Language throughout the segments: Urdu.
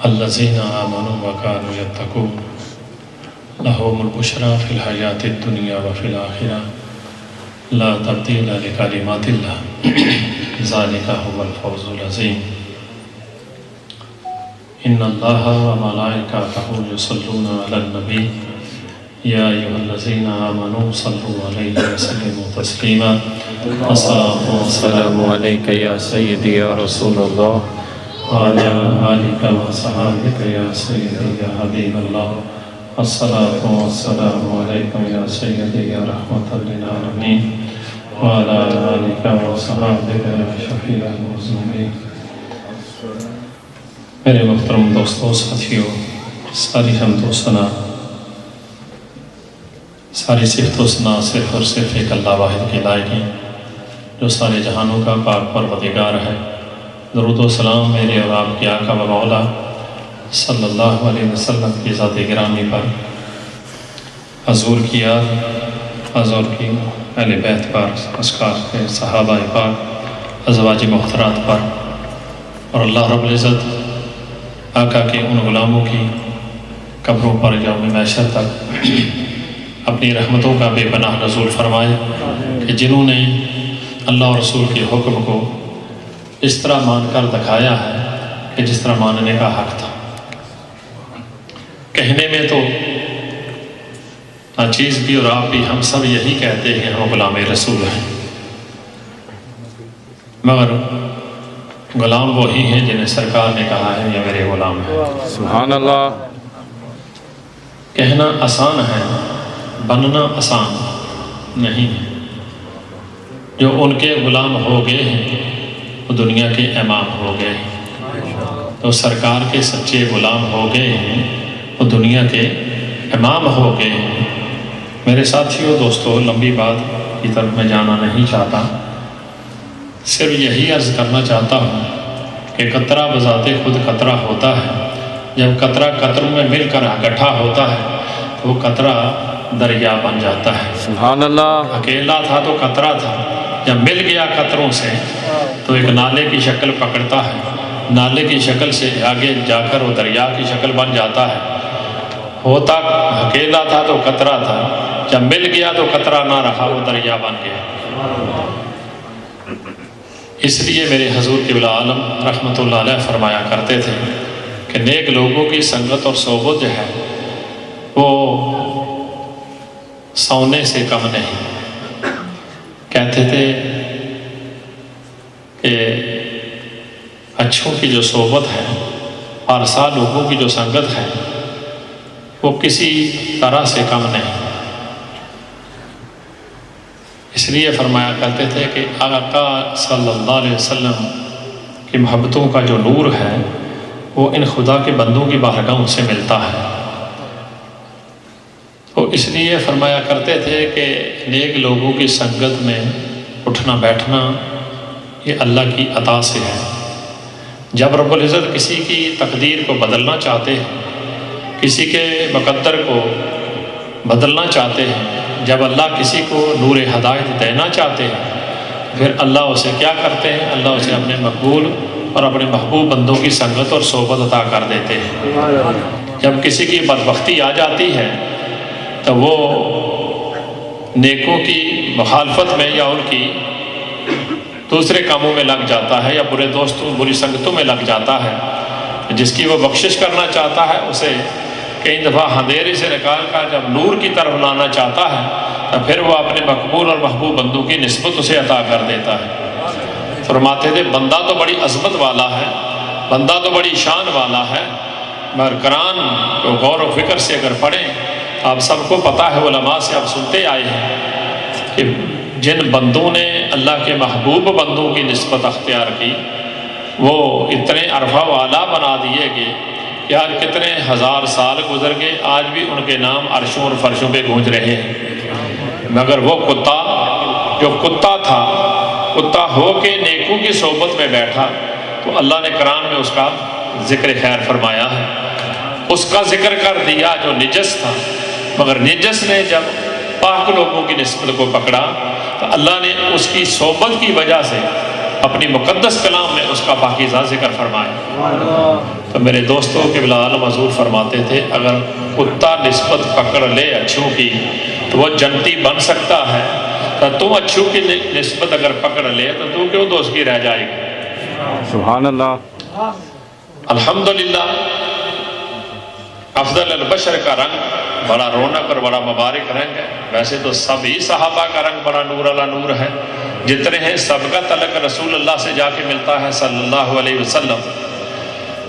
الذین آمنوا وکانوا یتقون لهم البشری فی الحیاۃ الدنیا وفی الآخرہ لا تبدیل لکلمات اللہ ذلک هو الفوز العظیم ان اللہ وملائکتہ یصلون علی النبی یا ایھا الذین آمنوا صلوا علیہ وسلموا تسلیما الصلاۃ والسلام علیک یا سیدی یا رسول اللہ وعلی آلک وصحبک یا سیدی یا حبیب اللہ الصلاۃ والسلام علیک یا سیدی یا رحمۃ للعالمین وعلی آلک وصحبک یا شفیع المذنبین۔ میرے محترم دوستوں، ساتھیوں، ساری حمد و ثنا، ساری صفت و ثنا صرف اور صرف ایک اللہ واحد کی لائق ہے جو سارے جہانوں کا پاک پروردگار ہے۔ درود و سلام میرے اور آپ کے آقا و مولا صلی اللہ علیہ وسلم کی ذات گرامی پر، حضور کی یاد، حضور کی اہل بیت پر، اشخاص کے صحابہ پاک، ازواج محترات پر، اور اللہ رب العزت آقا کے ان غلاموں کی قبروں پر یوم محشر تک اپنی رحمتوں کا بے پناہ نزول فرمائے کہ جنہوں نے اللہ اور رسول کے حکم کو اس طرح مان کر دکھایا ہے کہ جس طرح ماننے کا حق تھا۔ کہنے میں تو ناچیز بھی اور آپ بھی ہم سب یہی کہتے ہیں کہ ہم غلام رسول ہیں، مگر غلام وہی ہیں جنہیں سرکار نے کہا ہے یہ میرے غلام ہیں۔ سبحان اللہ۔ کہنا آسان ہے، بننا آسان نہیں ہے۔ جو ان کے غلام ہو گئے ہیں وہ دنیا کے امام ہو گئے ہیں، تو سرکار کے سچے غلام ہو گئے ہیں وہ دنیا کے امام ہو گئے ہیں۔ میرے ساتھیوں، دوستوں، لمبی بات کی طرف میں جانا نہیں چاہتا، صرف یہی عرض کرنا چاہتا ہوں کہ قطرہ بذات خود قطرہ ہوتا ہے۔ جب قطرہ قطروں میں مل کر اکٹھا ہوتا ہے تو وہ قطرہ دریا بن جاتا ہے۔ سبحان اللہ۔ اکیلا تھا تو قطرہ تھا، جب مل گیا قطروں سے تو ایک نالے کی شکل پکڑتا ہے، نالے کی شکل سے آگے جا کر وہ دریا کی شکل بن جاتا ہے۔ ہوتا اکیلا تھا تو قطرہ تھا، جب مل گیا تو قطرہ نہ رہا، وہ دریا بن گیا۔ اس لیے میرے حضور قبلہ عالم رحمۃ اللہ علیہ فرمایا کرتے تھے کہ نیک لوگوں کی سنگت اور صحبت جو ہے وہ سونے سے کم نہیں۔ کہتے تھے کہ اچھوں کی جو صحبت ہے، پارسا لوگوں کی جو سنگت ہے، وہ کسی طرح سے کم نہیں۔ اس لیے فرمایا کرتے تھے کہ آقا صلی اللہ علیہ وسلم کی محبتوں کا جو نور ہے وہ ان خدا کے بندوں کی بارگاہوں سے ملتا ہے۔ تو اس لیے فرمایا کرتے تھے کہ نیک لوگوں کی سنگت میں اٹھنا بیٹھنا یہ اللہ کی عطا سے ہے۔ جب رب العزت کسی کی تقدیر کو بدلنا چاہتے ہیں، کسی کے مقدر کو بدلنا چاہتے ہیں، جب اللہ کسی کو نور ہدایت دینا چاہتے ہیں، پھر اللہ اسے کیا کرتے ہیں؟ اللہ اسے اپنے مقبول اور اپنے محبوب بندوں کی سنگت اور صحبت عطا کر دیتے ہیں۔ جب کسی کی بدبختی آ جاتی ہے تو وہ نیکوں کی مخالفت میں یا ان کی دوسرے کاموں میں لگ جاتا ہے، یا برے دوستوں بری سنگتوں میں لگ جاتا ہے۔ جس کی وہ بخشش کرنا چاہتا ہے اسے کئی دفعہ اندھیرے سے نکال کر جب نور کی طرف لانا چاہتا ہے تو پھر وہ اپنے مقبول اور محبوب بندوں کی نسبت اسے عطا کر دیتا ہے۔ فرماتے تھے بندہ تو بڑی عظمت والا ہے، بندہ تو بڑی شان والا ہے، مگر قرآن کو غور و فکر سے اگر پڑھیں، آپ سب کو پتہ ہے، علماء سے آپ سنتے آئے ہیں کہ جن بندوں نے اللہ کے محبوب بندوں کی نسبت اختیار کی وہ اتنے عرفہ والا بنا دیے گئے کہ آج کتنے ہزار سال گزر گئے، آج بھی ان کے نام عرشوں اور فرشوں پہ گونج رہے ہیں۔ مگر وہ کتا جو کتا تھا، کتا ہو کے نیکوں کی صحبت میں بیٹھا، تو اللہ نے قرآن میں اس کا ذکر خیر فرمایا ہے، اس کا ذکر کر دیا جو نجس تھا، مگر نجس نے جب پاک لوگوں کی نسبت کو پکڑا تو اللہ نے اس کی صحبت کی وجہ سے اپنی مقدس کلام میں اس کا پاکیزہ ذکر فرمائے۔ تو میرے دوستوں کے بلا عالم حضور فرماتے تھے اگر کتا نسبت پکڑ لے اچھو کی تو وہ جنتی بن سکتا ہے، تو تم اچھو کی نسبت اگر پکڑ لے تو تو کیوں دوست کی رہ جائے گی؟ سبحان اللہ۔ الحمدللہ افضل البشر کا رنگ بڑا رونق اور بڑا مبارک رنگ ہے۔ ویسے تو سبھی صحابہ کا رنگ بڑا نور علی نور ہے، جتنے ہیں سب کا تعلق رسول اللہ سے جا کے ملتا ہے صلی اللہ علیہ وسلم۔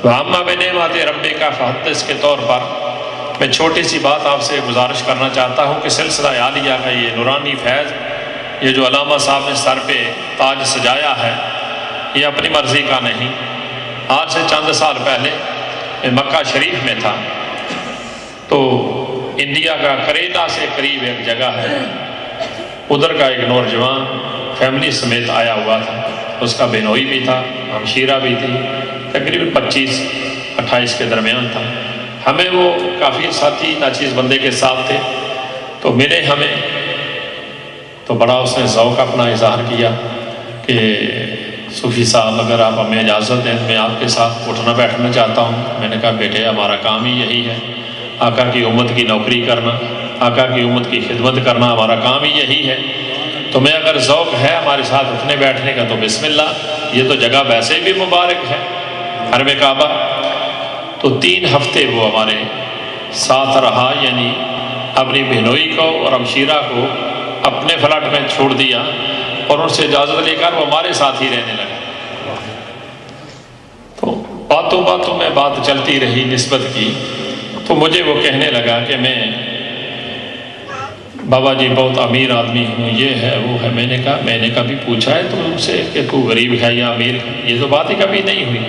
وَأَمَّا بِنِعْمَتِ رَبِّكَ فَحَدِّثْ کے طور پر میں چھوٹی سی بات آپ سے گزارش کرنا چاہتا ہوں کہ سلسلہ عالیہ کا یہ نورانی فیض، یہ جو علامہ صاحب نے سر پہ تاج سجایا ہے، یہ اپنی مرضی کا نہیں۔ آج سے چند سال پہلے میں مکہ شریف میں تھا، تو انڈیا کا کریلا سے قریب ایک جگہ ہے، ادھر کا ایک نوجوان فیملی سمیت آیا ہوا تھا، اس کا بینوئی بھی تھا، ہمشیرہ بھی تھی، تقریباً 25-28 کے درمیان تھا۔ ہمیں وہ کافی ساتھی ناچیز بندے کے ساتھ تھے، تو ملے ہمیں، تو بڑا اس نے ذوق اپنا اظہار کیا کہ صوفی صاحب اگر آپ ہمیں اجازت دیں میں آپ کے ساتھ اٹھنا بیٹھنا چاہتا ہوں۔ میں نے کہا بیٹے ہمارا کام ہی یہی ہے، آقا کی امت کی نوکری کرنا، آقا کی امت کی خدمت کرنا ہمارا کام ہی یہی ہے۔ تمہیں اگر ذوق ہے ہمارے ساتھ اٹھنے بیٹھنے کا تو بسم اللہ، یہ تو جگہ ویسے بھی مبارک ہے، حرم کعبہ۔ تو 3 ہفتے وہ ہمارے ساتھ رہا، یعنی اپنی بہنوئی کو اور ہمشیرہ کو اپنے فلیٹ میں چھوڑ دیا اور ان سے اجازت لے کر وہ ہمارے ساتھ ہی رہنے لگا۔ تو باتوں باتوں میں بات چلتی رہی نسبت کی، تو مجھے وہ کہنے لگا کہ میں بابا جی بہت امیر آدمی ہوں، یہ ہے وہ ہے۔ میں نے کبھی پوچھا ہے تو ان سے کہ تو غریب ہے یا امیر ہے؟ یہ تو بات ہی کبھی نہیں ہوئی۔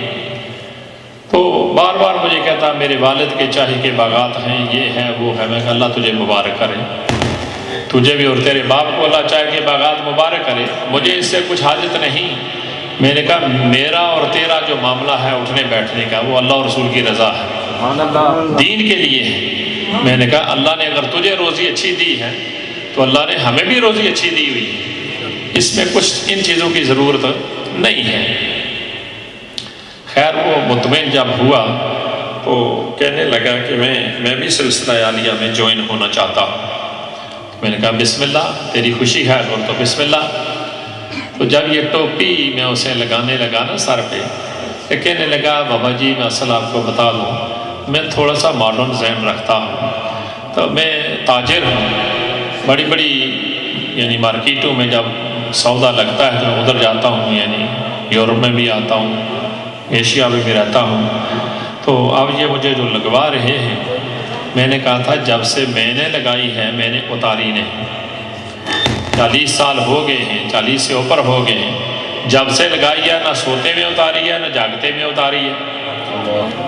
تو بار بار مجھے کہتا میرے والد کے چاہے کے باغات ہیں، یہ ہے وہ ہے۔ میں کہا اللہ تجھے مبارک کرے، تجھے بھی اور تیرے باپ کو اللہ چاہے کے باغات مبارک کرے، مجھے اس سے کچھ حاجت نہیں۔ میں نے کہا میرا اور تیرا جو معاملہ ہے اٹھنے بیٹھنے کا وہ اللہ اور رسول کی رضا ہے، دین کے لیے ہے۔ میں نے کہا اللہ نے اگر تجھے روزی اچھی دی ہے تو اللہ نے ہمیں بھی روزی اچھی دی ہوئی ہے، اس میں کچھ ان چیزوں کی ضرورت نہیں ہے۔ خیر وہ مطمئن جب ہوا تو کہنے لگا کہ میں بھی سلسلہ عالیہ میں جوائن ہونا چاہتا ہوں۔ میں نے کہا بسم اللہ، تیری خوشی ہے اور تو بسم اللہ۔ تو جب یہ ٹوپی میں اسے لگانے لگا نا سر پہ، تو کہنے لگا بابا جی میں اصل آپ کو بتا دوں میں تھوڑا سا ماڈرن ذہن رکھتا ہوں، تو میں تاجر ہوں، بڑی بڑی یعنی مارکیٹوں میں جب سودا لگتا ہے تو میں ادھر جاتا ہوں، یعنی یورپ میں بھی آتا ہوں، ایشیا میں بھی رہتا ہوں۔ تو اب یہ مجھے جو لگوا رہے ہیں، میں نے کہا تھا جب سے میں نے لگائی ہے میں نے اتاری نہیں، 40 سال ہو گئے ہیں، 40 سے اوپر ہو گئے ہیں، جب سے لگائی ہے نہ سوتے میں اتاری ہے نہ جاگتے میں اتاری ہے۔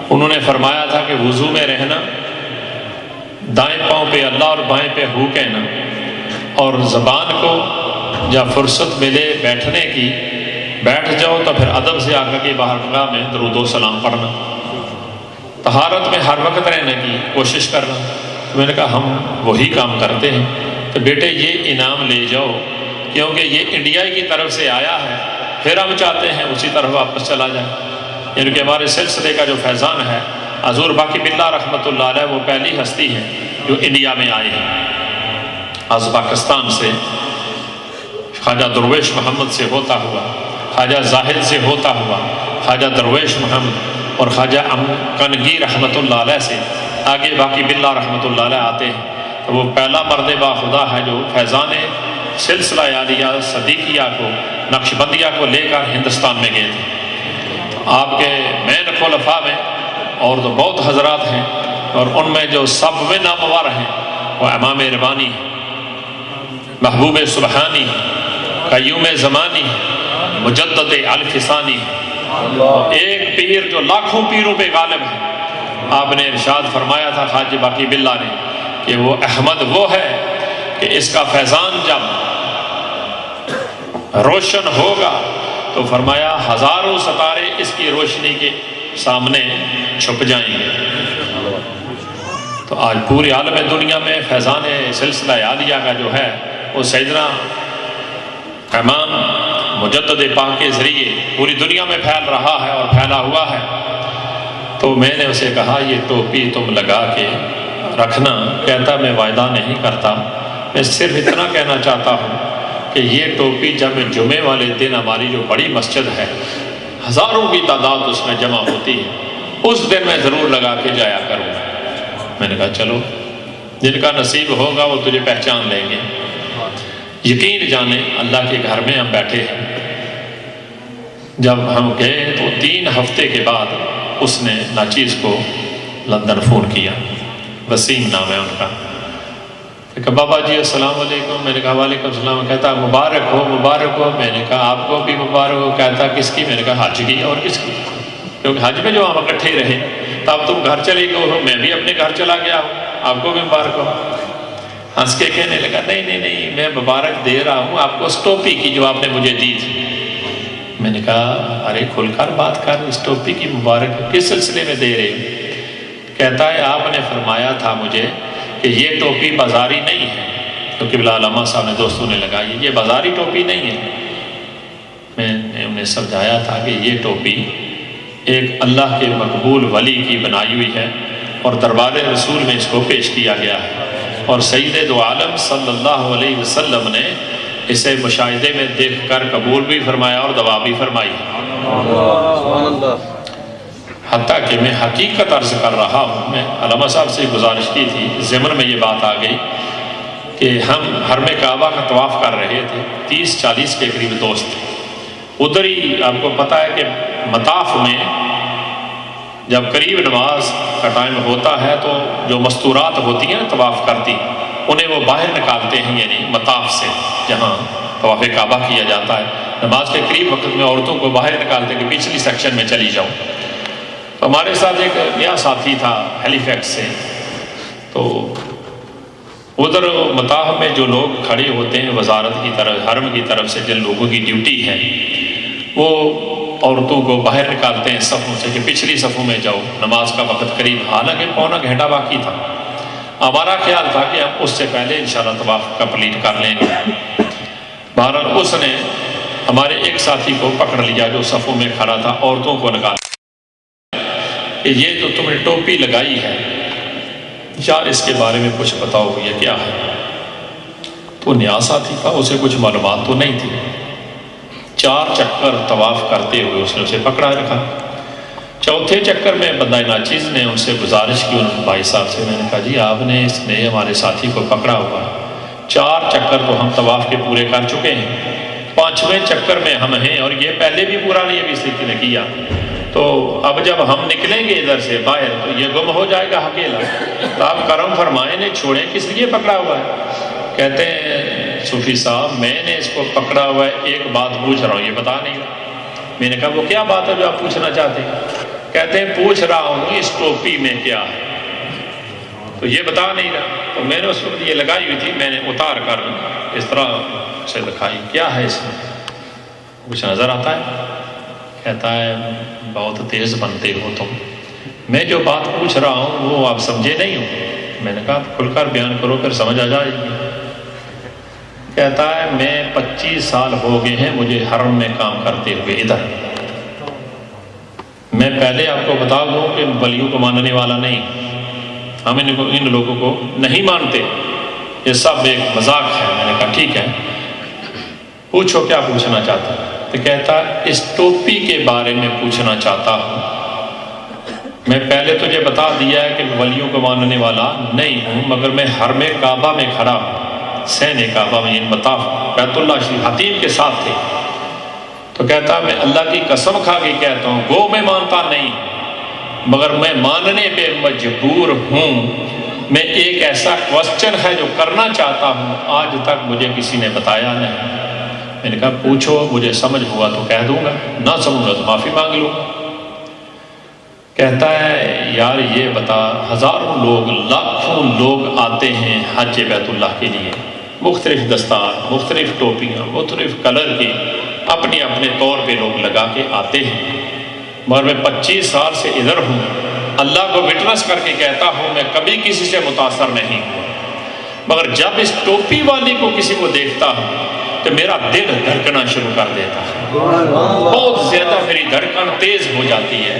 انہوں نے فرمایا تھا کہ وضو میں رہنا، دائیں پاؤں پہ اللہ اور بائیں پہ ہو کہنا، اور زبان کو جب فرصت ملے بیٹھنے کی بیٹھ جاؤ تو پھر ادب سے آقا کی بارگاہ میں درود و سلام پڑھنا، طہارت میں ہر وقت رہنے کی کوشش کرنا۔ تو میں نے کہا ہم وہی کام کرتے ہیں، تو بیٹے یہ انعام لے جاؤ کیونکہ یہ انڈیا کی طرف سے آیا ہے، پھر ہم چاہتے ہیں اسی طرح واپس چلا جائے۔ یعنی کہ ہمارے سلسلے کا جو فیضان ہے، حضور باقی باللہ رحمۃ اللہ علیہ وہ پہلی ہستی ہے جو انڈیا میں آئے ہیں، از پاکستان سے خواجہ درویش محمد سے ہوتا ہوا، خواجہ زاہد سے ہوتا ہوا، خواجہ درویش محمد اور خواجہ کنگی رحمۃ اللہ علیہ سے آگے باقی باللہ رحمۃ اللہ علیہ آتے ہیں۔ تو وہ پہلا مرد با خدا ہے جو فیضان سلسلہ عالیہ صدیقیہ کو نقشبندیہ کو لے کر ہندوستان میں گئے تھے۔ آپ کے مین خلفاء میں اور تو بہت حضرات ہیں، اور ان میں جو سب میں نامور ہیں وہ امام ربانی، محبوب سبحانی، قیوم زمانی، مجدد الف ثانی، ایک پیر جو لاکھوں پیروں پہ غالب ہے۔ آپ نے ارشاد فرمایا تھا خواجہ باقی باللہ نے کہ وہ احمد وہ ہے کہ اس کا فیضان جب روشن ہوگا تو فرمایا ہزاروں ستارے اس کی روشنی کے سامنے چھپ جائیں گے۔ تو آج پوری عالم دنیا میں فیضان سلسلہ عالیہ کا جو ہے وہ سیدنا امام مجدد پاک کے ذریعے پوری دنیا میں پھیل رہا ہے اور پھیلا ہوا ہے۔ تو میں نے اسے کہا یہ ٹوپی تم لگا کے رکھنا۔ کہتا میں وعدہ نہیں کرتا، میں صرف اتنا کہنا چاہتا ہوں کہ یہ ٹوپی جب جمعے والے دن ہماری جو بڑی مسجد ہے ہزاروں کی تعداد اس میں جمع ہوتی ہے، اس دن میں ضرور لگا کے جایا کروں۔ میں نے کہا چلو، جن کا نصیب ہوگا وہ تجھے پہچان لیں گے۔ یقین جانے اللہ کے گھر میں ہم بیٹھے ہیں، جب ہم گئے تو 3 ہفتے کے بعد اس نے ناچیز کو لندن فون کیا، وسیم نام ہے ان کا۔ کہ بابا جی السلام علیکم۔ میں نے کہا وعلیکم السلام۔ کہتا مبارک ہو مبارک ہو۔ میں نے کہا آپ کو بھی مبارک ہو۔ کہتا کس کی؟ میں نے کہا حج کی۔ اور کس کی؟ کیونکہ حج میں جو ہم اکٹھے رہے، تب تم گھر چلے گئے ہو، میں بھی اپنے گھر چلا گیا ہوں، آپ کو بھی مبارک ہو۔ ہنس کے کہنے لگا نہیں میں مبارک دے رہا ہوں آپ کو اس ٹوپی کی جو آپ نے مجھے دی تھی۔ میں نے کہا ارے کھل کر بات کر، اس ٹوپی کی مبارک کس سلسلے میں دے رہے ہو؟ کہتا ہے آپ نے فرمایا تھا مجھے کہ یہ ٹوپی بازاری نہیں ہے، کیونکہ بلال علامہ صاحب نے دوستوں نے لگائی، یہ بازاری ٹوپی نہیں ہے۔ میں نے انہیں سمجھایا تھا کہ یہ ٹوپی ایک اللہ کے مقبول ولی کی بنائی ہوئی ہے اور دربار رسول میں اس کو پیش کیا گیا ہے، اور سید دو عالم صلی اللہ علیہ وسلم نے اسے مشاہدے میں دیکھ کر قبول بھی فرمایا اور دعا بھی فرمائی۔ حتیٰ کہ میں حقیقت عرض کر رہا ہوں، میں علامہ صاحب سے گزارش کی تھی، ضمن میں یہ بات آ گئی کہ ہم حرم کعبہ کا طواف کر رہے تھے، 30-40 کے قریب دوست تھے۔ ادھر ہی آپ کو پتہ ہے کہ مطاف میں جب قریب نماز کا ٹائم ہوتا ہے تو جو مستورات ہوتی ہیں طواف کرتی، انہیں وہ باہر نکالتے ہیں، یعنی مطاف سے جہاں طواف کعبہ کیا جاتا ہے، نماز کے قریب وقت میں عورتوں کو باہر نکالتے ہیں کہ پچھلی سیکشن میں چلی جاؤ۔ تو ہمارے ساتھ ایک نیا ساتھی تھا ہیلی فیکس سے، تو ادھر مطاف میں جو لوگ کھڑے ہوتے ہیں وزارت کی طرف، حرم کی طرف سے جن لوگوں کی ڈیوٹی ہے، وہ عورتوں کو باہر نکالتے ہیں صفوں سے کہ پچھلی صفوں میں جاؤ، نماز کا وقت قریب، حالانکہ پونا گھنٹہ باقی تھا۔ ہمارا خیال تھا کہ ہم اس سے پہلے انشاءاللہ طواف کمپلیٹ کر لیں گے۔ بہرحال اس نے ہمارے ایک ساتھی کو پکڑ لیا جو صفوں میں کھڑا تھا، عورتوں کو نکالا کہ یہ تو تم نے ٹوپی لگائی ہے، یار اس کے بارے میں کچھ بتاؤ یہ کیا ہے؟ تو نیا ساتھی تھا، اسے کچھ معلومات تو نہیں تھی۔ 4 چکر طواف کرتے ہوئے اس نے اسے پکڑا رکھا۔ چوتھے چکر میں بندہ ناچیز نے ان سے گزارش کی، ان بھائی صاحب سے، میں نے کہا جی آپ نے اس نے ہمارے ساتھی کو پکڑا ہوا ہے، 4 چکر تو ہم طواف کے پورے کر چکے ہیں، 5ویں چکر میں ہم ہیں اور یہ پہلے بھی پورا نہیں ابھی اس نے کیا، تو اب جب ہم نکلیں گے ادھر سے باہر تو یہ گم ہو جائے گا اکیلا، تو آپ کرم فرمائیں نے چھوڑیں، کس لیے پکڑا ہوا ہے؟ کہتے ہیں صوفی صاحب میں نے اس کو پکڑا ہوا ہے، ایک بات پوچھ رہا ہوں، یہ بتا نہیں رہا۔ میں نے کہا وہ کیا بات ہے جو آپ پوچھنا چاہتے ہیں؟ کہتے ہیں پوچھ رہا ہوں اس ٹوپی میں کیا ہے، تو یہ بتا نہیں رہا۔ تو میں نے اس وقت یہ لگائی ہوئی تھی، میں نے اتار کر اس طرح سے دکھائی، کیا ہے اس میں؟ کچھ نظر آتا ہے؟ کہتا ہے بہت تیز بنتے ہو تم، میں جو بات پوچھ رہا ہوں وہ آپ سمجھے نہیں ہو۔ میں نے کہا کھل کر بیان کرو پھر سمجھ آ جائے گی۔ کہتا ہے میں 25 سال ہو گئے ہیں مجھے حرم میں کام کرتے ہوئے ادھر، میں پہلے آپ کو بتا دوں کہ ولیوں کو ماننے والا نہیں، ہم ان لوگوں کو نہیں مانتے، یہ سب ایک مذاق ہے۔ میں نے کہا ٹھیک ہے پوچھو کیا پوچھنا چاہتا ہے؟ تو کہتا اس ٹوپی کے بارے میں پوچھنا چاہتا ہوں، میں پہلے تجھے بتا دیا ہے کہ ولیوں کو ماننے والا نہیں ہوں، مگر میں حرم کعبہ میں کھڑا ہوں، سین کعبہ میں، ان مطاف بیت اللہ شریف حتیم کے ساتھ تھے۔ تو کہتا میں اللہ کی قسم کھا کے کہتا ہوں گو میں مانتا نہیں، مگر میں ماننے پہ مجبور ہوں، میں ایک ایسا کوسچن ہے جو کرنا چاہتا ہوں، آج تک مجھے کسی نے بتایا نہیں۔ میں نے کہا پوچھو، مجھے سمجھ ہوا تو کہہ دوں گا، نہ سمجھ گا تو معافی مانگ لوں گا۔ کہتا ہے یار یہ بتا، ہزاروں لوگ، لاکھوں لوگ آتے ہیں حج بیت اللہ کے لیے، مختلف دستار، مختلف ٹوپیاں، مختلف کلر کی اپنے اپنے طور پہ لوگ لگا کے آتے ہیں، مگر میں 25 سال سے ادھر ہوں، اللہ کو وٹنس کر کے کہتا ہوں میں کبھی کسی سے متاثر نہیں ہوں، مگر جب اس ٹوپی والی کو کسی کو دیکھتا ہوں تو میرا دل دھڑکنا شروع کر دیتا ہے، بہت زیادہ میری دھڑکن تیز ہو جاتی ہے۔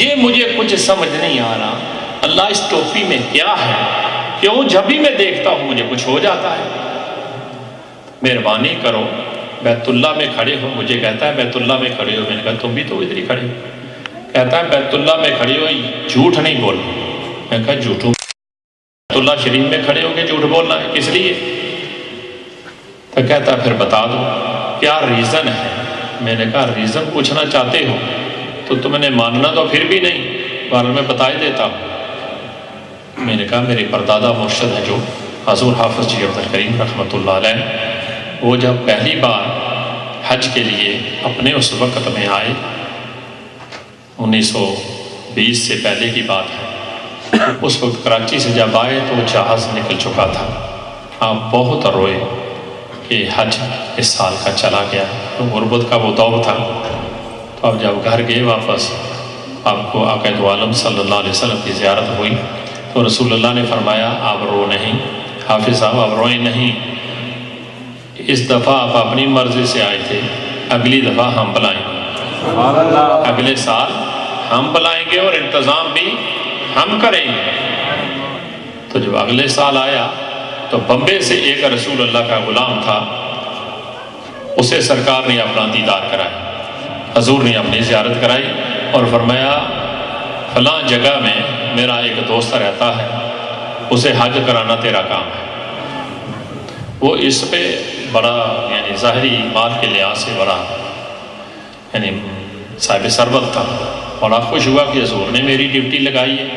یہ مجھے کچھ سمجھ نہیں آ رہا، اللہ اس ٹوپی میں کیا ہے، کیوں جب بھی میں دیکھتا ہوں مجھے کچھ ہو جاتا ہے؟ مہربانی کرو، بیت اللہ میں کھڑے ہو۔ مجھے کہتا ہے بیت اللہ میں کھڑے ہو۔ میں نے کہا تم بھی تو ادھر ہی کھڑے ہو۔ کہتا ہے بیت اللہ میں کھڑے ہو، جھوٹ نہیں بولنا۔ میں نے کہا جھوٹوں بیت اللہ شریف میں کھڑے ہو کے جھوٹ بولنا ہے، کس لیے؟ تو کہتا ہے پھر بتا دو کیا ریزن ہے۔ میں نے کہا ریزن پوچھنا چاہتے ہو تو تم نے ماننا تو پھر بھی نہیں، بارے میں بتا ہی دیتا ہوں۔ میں نے کہا میرے پردادا مرشد ہے جو حضور حافظ جی عبد الکریم رحمۃ اللہ علیہ، وہ جب پہلی بار حج کے لیے اپنے اس وقت میں آئے، 1920 سے پہلے کی بات ہے، اس وقت کراچی سے جب آئے تو جہاز نکل چکا تھا۔ آپ بہت روئے کہ حج اس سال کا چلا گیا، تو غربت کا وہ دور تھا۔ تو اب جب گھر گئے واپس، آپ کو آقا دو عالم صلی اللہ علیہ وسلم کی زیارت ہوئی تو رسول اللہ نے فرمایا آپ رو نہیں، حافظ صاحب آپ روئیں نہیں، اس دفعہ آپ اپنی مرضی سے آئے تھے، اگلی دفعہ ہم بلائیں گے، اگلے سال ہم بلائیں گے اور انتظام بھی ہم کریں گے۔ تو جب اگلے سال آیا تو بمبے سے ایک رسول اللہ کا غلام تھا، اسے سرکار نے اپنا دیدار کرایا، حضور نے اپنی زیارت کرائی اور فرمایا فلاں جگہ میں میرا ایک دوست رہتا ہے، اسے حج کرانا تیرا کام ہے۔ وہ اس پہ بڑا یعنی ظاہری مال کے لحاظ سے بڑا یعنی صاحب ثروت تھا، بڑا خوش ہوا کہ حضور نے میری ڈیوٹی لگائی ہے،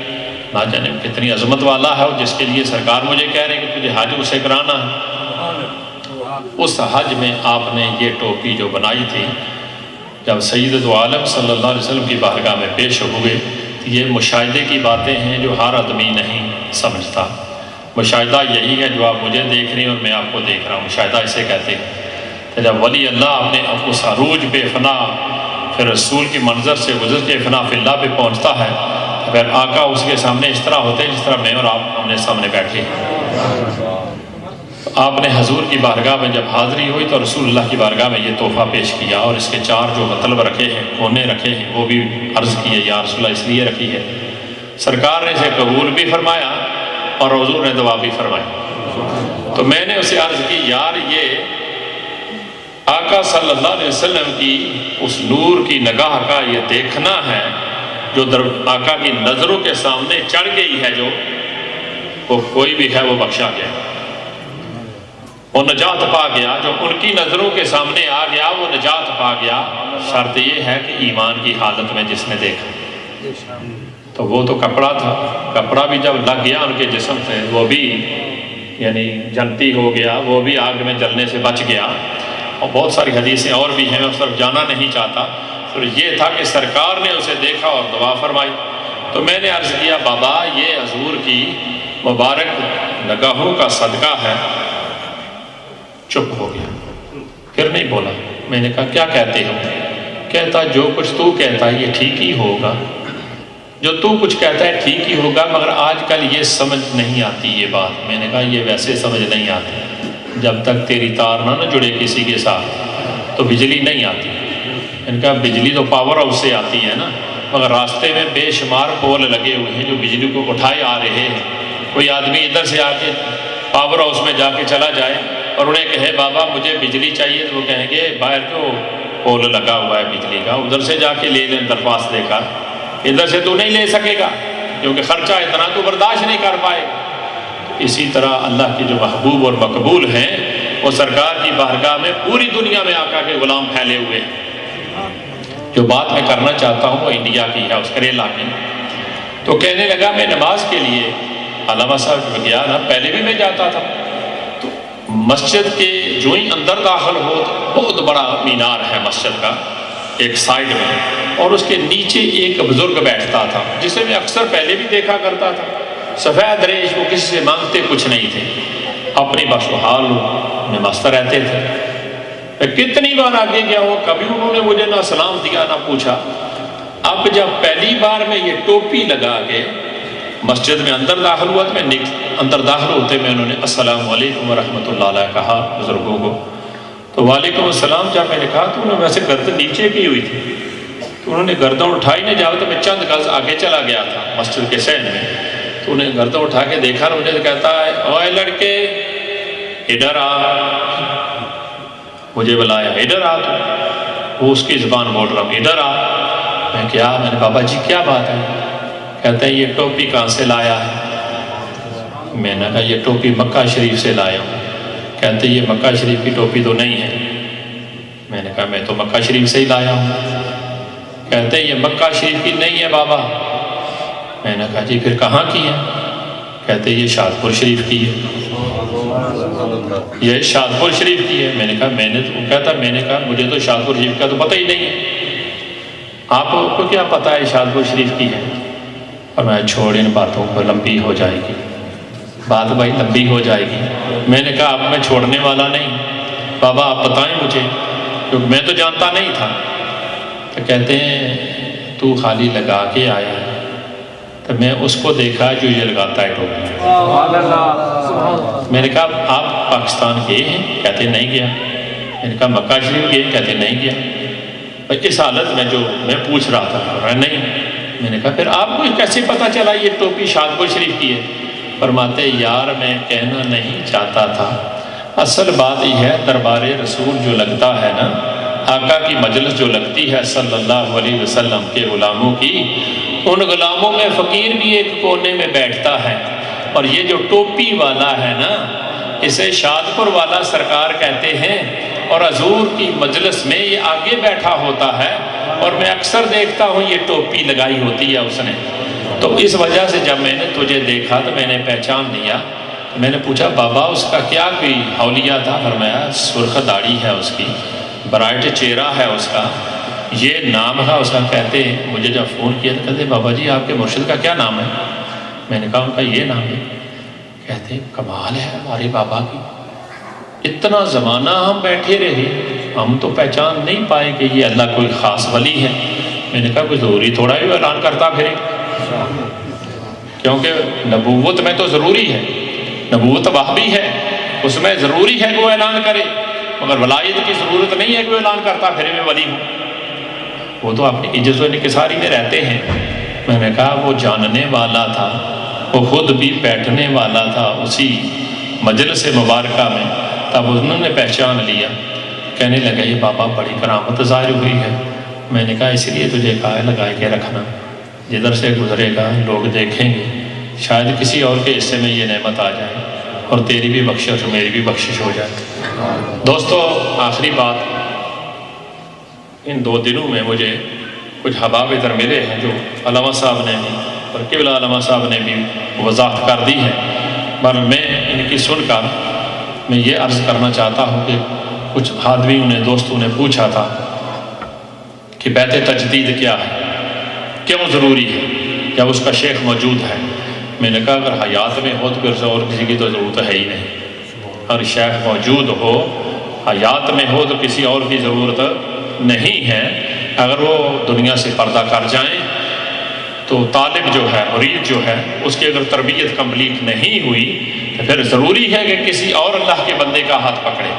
نہ جانے کتنی عظمت والا ہے، اور جس کے لیے سرکار مجھے کہہ رہے ہیں کہ تجھے حج اسے کرانا ہے۔ اس حج میں آپ نے یہ ٹوپی جو بنائی تھی، جب سید دو عالم صلی اللہ علیہ وسلم کی بارگاہ میں پیش ہوئے، یہ مشاہدے کی باتیں ہیں جو ہر آدمی نہیں سمجھتا۔ مشاہدہ یہی ہے جو آپ مجھے دیکھ رہے ہیں اور میں آپ کو دیکھ رہا ہوں، مشاہدہ اسے کہتے ہیں۔ تو جب ولی اللہ اپنے اس عروج پہ فنا پھر رسول کی منظر سے گزر کے فنا فی اللہ پہ پہنچتا ہے، پھر آقا اس کے سامنے اس طرح ہوتے ہیں جس طرح میں اور آپ ہم نے سامنے بیٹھے ہیں۔ آپ نے حضور کی بارگاہ میں جب حاضری ہوئی تو رسول اللہ کی بارگاہ میں یہ تحفہ پیش کیا، اور اس کے چار جو مطلب رکھے ہیں، کونے رکھے ہیں، وہ بھی عرض کیے یا رسول اللہ اس لیے رکھی ہے۔ سرکار نے اسے قبول بھی فرمایا اور حضور نے دعا بھی فرمائی۔ تو میں نے اسے عرض کی یار یہ آقا صلی اللہ علیہ وسلم کی اس نور کی نگاہ کا یہ دیکھنا ہے جو آقا کی نظروں کے سامنے چڑھ گئی ہے، جو وہ کوئی بھی ہے وہ بخشا گیا، وہ نجات پا گیا، جو ان کی نظروں کے سامنے آ گیا وہ نجات پا گیا۔ شرط یہ ہے کہ ایمان کی حالت میں جس نے دیکھا، تو وہ تو کپڑا تھا، کپڑا بھی جب لگ گیا ان کے جسم سے وہ بھی یعنی جنتی ہو گیا، وہ بھی آگ میں جلنے سے بچ گیا۔ اور بہت ساری حدیثیں اور بھی ہیں، میں اس طرف جانا نہیں چاہتا۔ تو یہ تھا کہ سرکار نے اسے دیکھا اور دعا فرمائی۔ تو میں نے عرض کیا بابا یہ حضور کی مبارک نگاہوں کا صدقہ ہے۔ چپ ہو گیا، پھر نہیں بولا۔ میں نے کہا کیا کہتے ہو؟ کہتا جو کچھ تو کہتا ہے یہ ٹھیک ہی ہوگا، جو تو کچھ کہتا ہے ٹھیک ہی ہوگا، مگر آج کل یہ سمجھ نہیں آتی یہ بات۔ میں نے کہا یہ ویسے سمجھ نہیں آتی، جب تک تیری تار نہ جڑے کسی کے ساتھ تو بجلی نہیں آتی۔ ان کا بجلی تو پاور ہاؤس سے آتی ہے نا، مگر راستے میں بے شمار پول لگے ہوئے ہیں جو بجلی کو اٹھائے آ رہے ہیں۔ کوئی آدمی ادھر سے آ کے پاور ہاؤس میں جا کے چلا جائے اور انہیں کہے بابا مجھے بجلی چاہیے، تو وہ کہیں گے باہر جو پول لگا ہوا ہے بجلی کا، ادھر سے جا کے لے لیں درخواست دے کر، ادھر سے تو نہیں لے سکے گا کیونکہ خرچہ اتنا تو برداشت نہیں کر پائے گا۔ اسی طرح اللہ کے جو محبوب اور مقبول ہیں وہ سرکار کی بارگاہ میں پوری دنیا میں آقا کے غلام پھیلے ہوئے ہیں۔ جو بات میں کرنا چاہتا ہوں وہ انڈیا کی ہے، اس کریلا کی۔ تو کہنے لگا میں نماز کے لیے علامہ صاحب جو گیا نا، پہلے بھی میں جاتا تھا، تو مسجد کے جو ہی اندر داخل ہو تو بہت بڑا مینار ہے مسجد کا ایک سائڈ میں، اور اس کے نیچے ایک بزرگ بیٹھتا تھا جسے میں اکثر پہلے بھی دیکھا کرتا تھا۔ سفید ریش، وہ کسی سے مانگتے کچھ نہیں تھے، اپنی بس و حال میں مست رہتے تھے۔ میں کتنی بار آگے گیا ہوں، کبھی انہوں نے مجھے نہ سلام دیا نہ پوچھا۔ اب جب پہلی بار میں یہ ٹوپی لگا کے مسجد میں اندر داخل ہوا تو میں اندر داخل ہوتے میں انہوں نے السلام علیکم ورحمۃ اللہ علیہ کہا بزرگوں کو، تو وعلیکم السلام جب میں نے کہا تو انہوں نے ویسے گردن نیچے کی ہوئی تھی، تو انہوں نے گردن اٹھائی نہیں، جا تو میں چند گز آگے چلا گیا تھا مسجد کے صحن میں، تو انہیں گردن اٹھا کے دیکھا اور مجھے کہتا ہے اوے لڑکے ادھر آ، مجھے بلایا ادھر آ، تو وہ اس کی زبان بول رہا ہوں ادھر آ، میں کیا، میں نے بابا جی کیا بات ہے؟ کہتے ہیں یہ ٹوپی کہاں سے لایا ہے؟ میں نے کہا یہ ٹوپی مکہ شریف سے لایا ہوں۔ کہتے ہیں یہ مکہ شریف کی ٹوپی تو نہیں ہے۔ میں نے کہا میں تو مکہ شریف سے ہی لایا ہوں۔ کہتے ہیں یہ مکہ شریف کی نہیں ہے بابا۔ میں نے کہا جی پھر کہاں کی ہے؟ کہتے ہیں یہ شادپور شریف کی ہے۔ یہ شادپور شریف کی ہے۔ میں نے کہا مجھے تو شادپور شریف کا تو پتہ ہی نہیں ہے، آپ کو کیا پتہ ہے شادپور شریف کی ہے؟ اور میں چھوڑ ان باتوں پر لمبی ہو جائے گی، بات بھائی لمبی ہو جائے گی۔ میں نے کہا اب میں چھوڑنے والا نہیں، بابا آپ بتائیں مجھے، کیونکہ میں تو جانتا نہیں تھا۔ تو کہتے ہیں تو خالی لگا کے آیا ہے، تو میں اس کو دیکھا جو یہ لگاتا ہے ٹوپی۔ میں نے کہا آپ پاکستان گئے ہیں؟ کہتے نہیں گیا۔ میں نے کہا مکہ شریف گئے؟ کہتے نہیں گیا۔ اس حالت میں جو میں پوچھ رہا تھا نہیں۔ میں نے کہا پھر آپ کو کیسے پتہ چلا یہ ٹوپی شادپور شریف کی ہے؟ فرماتے یار میں کہنا نہیں چاہتا تھا، اصل بات یہ ہے دربار رسول جو لگتا ہے نا، آقا کی مجلس جو لگتی ہے صلی اللہ علیہ وسلم کے غلاموں کی، ان غلاموں میں فقیر بھی ایک کونے میں بیٹھتا ہے، اور یہ جو ٹوپی والا ہے نا اسے شادپور والا سرکار کہتے ہیں، اور حضور کی مجلس میں یہ آگے بیٹھا ہوتا ہے، اور میں اکثر دیکھتا ہوں یہ ٹوپی لگائی ہوتی ہے اس نے۔ تو اس وجہ سے جب میں نے تجھے دیکھا تو میں نے پہچان لیا۔ میں نے پوچھا بابا اس کا کیا کوئی حولیہ تھا؟ فرمایا سرخ داڑھی ہے اس کی، برائٹ چہرہ ہے اس کا، یہ نام ہے اس کا۔ کہتے ہیں مجھے جب فون کیا تو کہتے بابا جی آپ کے مرشد کا کیا نام ہے؟ میں نے کہا ان کا یہ نام ہے۔ کہتے کمال ہے ہمارے بابا کی، اتنا زمانہ ہم بیٹھے رہے ہم تو پہچان نہیں پائے کہ یہ اللہ کوئی خاص ولی ہے۔ میں نے کہا کوئی ضروری تھوڑا ہی اعلان کرتا پھرے، کیونکہ نبوت میں تو ضروری ہے، نبوت وحی ہے، اس میں ضروری ہے کہ وہ اعلان کرے، مگر ولایت کی ضرورت نہیں ہے کہ وہ اعلان کرتا پھرے میں ولی ہوں، وہ تو اپنی عزت و انکساری میں رہتے ہیں۔ میں نے کہا وہ جاننے والا تھا، وہ خود بھی بیٹھنے والا تھا اسی مجلس مبارکہ میں، تب انہوں نے پہچان لیا۔ کہنے لگا یہ بابا بڑی کرامت ظاہر ہوئی ہے۔ میں نے کہا اس لیے تجھے کہا ہے لگا کے رکھنا، جدھر سے گزرے گا لوگ دیکھیں گے، شاید کسی اور کے حصے میں یہ نعمت آ جائے اور تیری بھی بخشش میری بھی بخشش ہو جائے۔ دوستو آخری بات، ان 2 دنوں میں مجھے کچھ احباب ادھر ملے ہیں جو علامہ صاحب نے بھی اور قبلہ علامہ صاحب نے بھی وضاحت کر دی ہے، پر میں ان کی سن کر میں یہ عرض کرنا چاہتا ہوں کہ کچھ حاضرین نے دوستوں نے پوچھا تھا کہ بیت تجدید کیا ہے، کیوں ضروری ہے جب اس کا شیخ موجود ہے؟ میں نے کہا اگر حیات میں ہو تو پھر اور کسی کی تو ضرورت ہے ہی نہیں، اور شیخ موجود ہو حیات میں ہو تو کسی اور کی ضرورت نہیں ہے۔ اگر وہ دنیا سے پردہ کر جائیں تو طالب جو ہے مرید جو ہے اس کی اگر تربیت کمپلیٹ نہیں ہوئی تو پھر ضروری ہے کہ کسی اور اللہ کے بندے کا ہاتھ پکڑے۔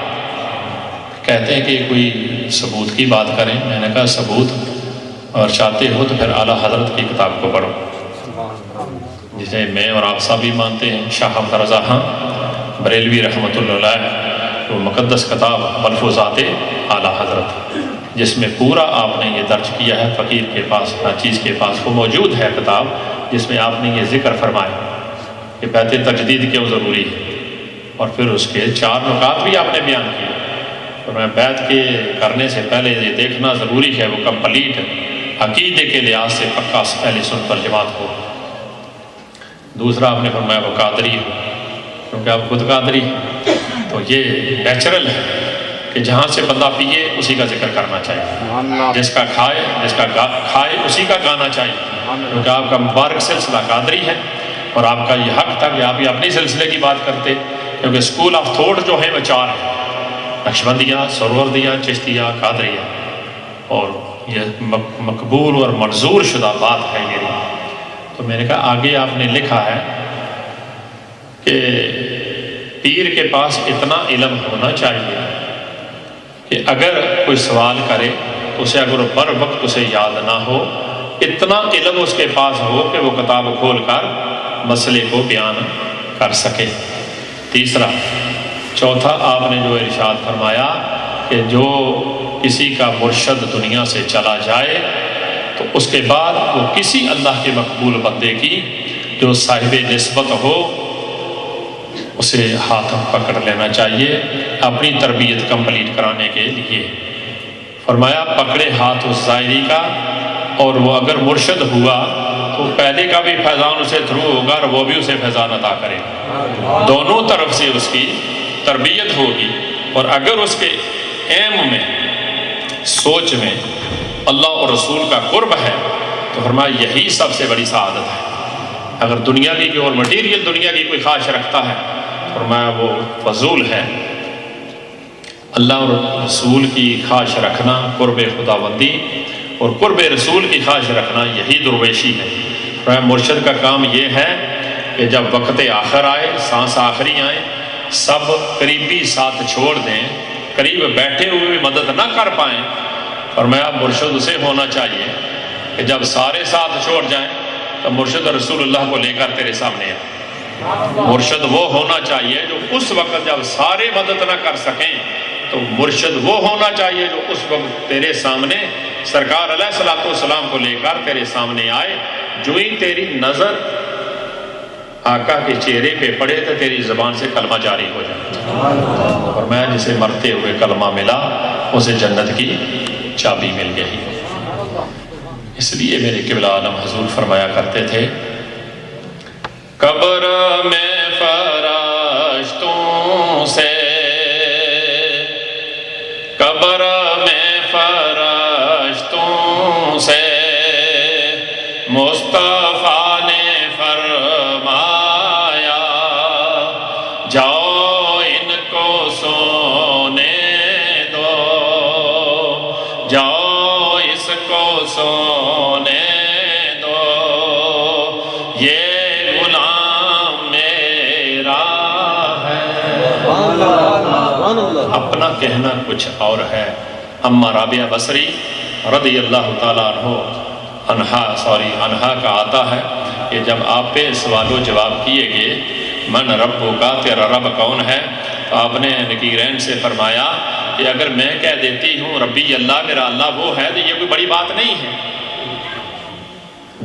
کہتے ہیں کہ کوئی ثبوت کی بات کریں، میں نے کہا ثبوت اور چاہتے ہو تو پھر اعلیٰ حضرت کی کتاب کو پڑھو، جسے میں اور آپ سب بھی مانتے ہیں، شاہ حمد رضا خان بریلوی رحمۃ اللہ علیہ، وہ مقدس کتاب ملفوظات اعلیٰ حضرت، جس میں پورا آپ نے یہ درج کیا ہے، فقیر کے پاس ہر چیز کے پاس وہ موجود ہے کتاب، جس میں آپ نے یہ ذکر فرمایا کہ بیت تجدید کیوں ضروری ہے، اور پھر اس کے 4 نکات بھی آپ نے بیان کیے۔ اور میں بیت کے کرنے سے پہلے یہ دیکھنا ضروری ہے وہ کمپلیٹ عقیدے کے لحاظ سے پکا اہل سنت والجماعت ہو۔ دوسرا آپ نے فرمایا وہ قادری ہو، کیونکہ آپ خود قادری تو یہ نیچرل ہے کہ جہاں سے بندہ پیے اسی کا ذکر کرنا چاہیے، جس کا کھائے اسی کا گانا چاہیے، کیونکہ آپ کا مبارک سلسلہ قادری ہے، اور آپ کا یہ حق تھا کہ آپ یہ اپنی سلسلے کی بات کرتے، کیونکہ اسکول آف تھوٹ جو ہے وہ 4 ہیں، نقشبندیہ، سروردیہ، چشتیہ، قادریہ، اور یہ مقبول اور منظور شدہ بات ہے میری۔ تو میں نے کہا آگے آپ نے لکھا ہے کہ پیر کے پاس اتنا علم ہونا چاہیے کہ اگر کوئی سوال کرے تو اسے اگر بر وقت اسے یاد نہ ہو، اتنا علم اس کے پاس ہو کہ وہ کتاب کھول کر مسئلے کو بیان کر سکے۔ تیسرا، چوتھا آپ نے جو ارشاد فرمایا کہ جو کسی کا مرشد دنیا سے چلا جائے تو اس کے بعد وہ کسی اللہ کے مقبول بندے کی جو صاحب نسبت ہو اسے ہاتھ پکڑ لینا چاہیے اپنی تربیت کمپلیٹ کرانے کے لیے۔ فرمایا پکڑے ہاتھ اس ظاہری کا، اور وہ اگر مرشد ہوا تو پہلے کا بھی فیضان اسے تھرو ہوگا اور وہ بھی اسے فیضان عطا کرے گا، دونوں طرف سے اس کی تربیت ہوگی۔ اور اگر اس کے ایم میں، سوچ میں اللہ اور رسول کا قرب ہے تو فرمایا یہی سب سے بڑی سعادت ہے۔ اگر دنیا کی اور مٹیریل دنیا کی کوئی خواہش رکھتا ہے فرمایا وہ فضول ہے۔ اللہ اور رسول کی خواہش رکھنا، قرب خداوندی اور قرب رسول کی خواہش رکھنا، یہی درویشی ہے۔ فرمایا مرشد کا کام یہ ہے کہ جب وقت آخر آئے، سانس آخری آئے، سب قریبی ساتھ چھوڑ دیں، قریب بیٹھے ہوئے بھی مدد نہ کر پائیں، فرمایا مرشد اسے ہونا چاہیے کہ جب سارے ساتھ چھوڑ جائیں تو مرشد رسول اللہ کو لے کر تیرے سامنے آئے۔ مرشد وہ ہونا چاہیے جو اس وقت جب سارے مدد نہ کر سکیں تو مرشد وہ ہونا چاہیے جو اس وقت تیرے سامنے سرکار علیہ الصلوۃ والسلام کو لے کر تیرے سامنے آئے، جو ہی تیری نظر آقا کے چہرے پہ پڑے تو تیری زبان سے کلمہ جاری ہو جائے، اور میں جسے مرتے ہوئے کلمہ ملا اسے جنت کی چابی مل گئی۔ اس لیے میرے قبلہ عالم حضور فرمایا کرتے تھے، قبر میں فرشتوں سے، قبر میں فرشتوں سے مصطفیٰ نے فرمایا، جاؤ ان کو سونے دو، جاؤ اس کو سونے دو، یہ اپنا کہنا کچھ اور ہے۔ اما رابعہ بصری رضی اللہ تعالیٰ عنہا کا آتا ہے کہ جب آپ پہ سوال و جواب کیے گئے من رب کا، تیرا رب کون ہے، تو آپ نے نکیرین سے فرمایا کہ اگر میں کہہ دیتی ہوں ربی اللہ، میرا اللہ وہ ہے، تو یہ کوئی بڑی بات نہیں ہے،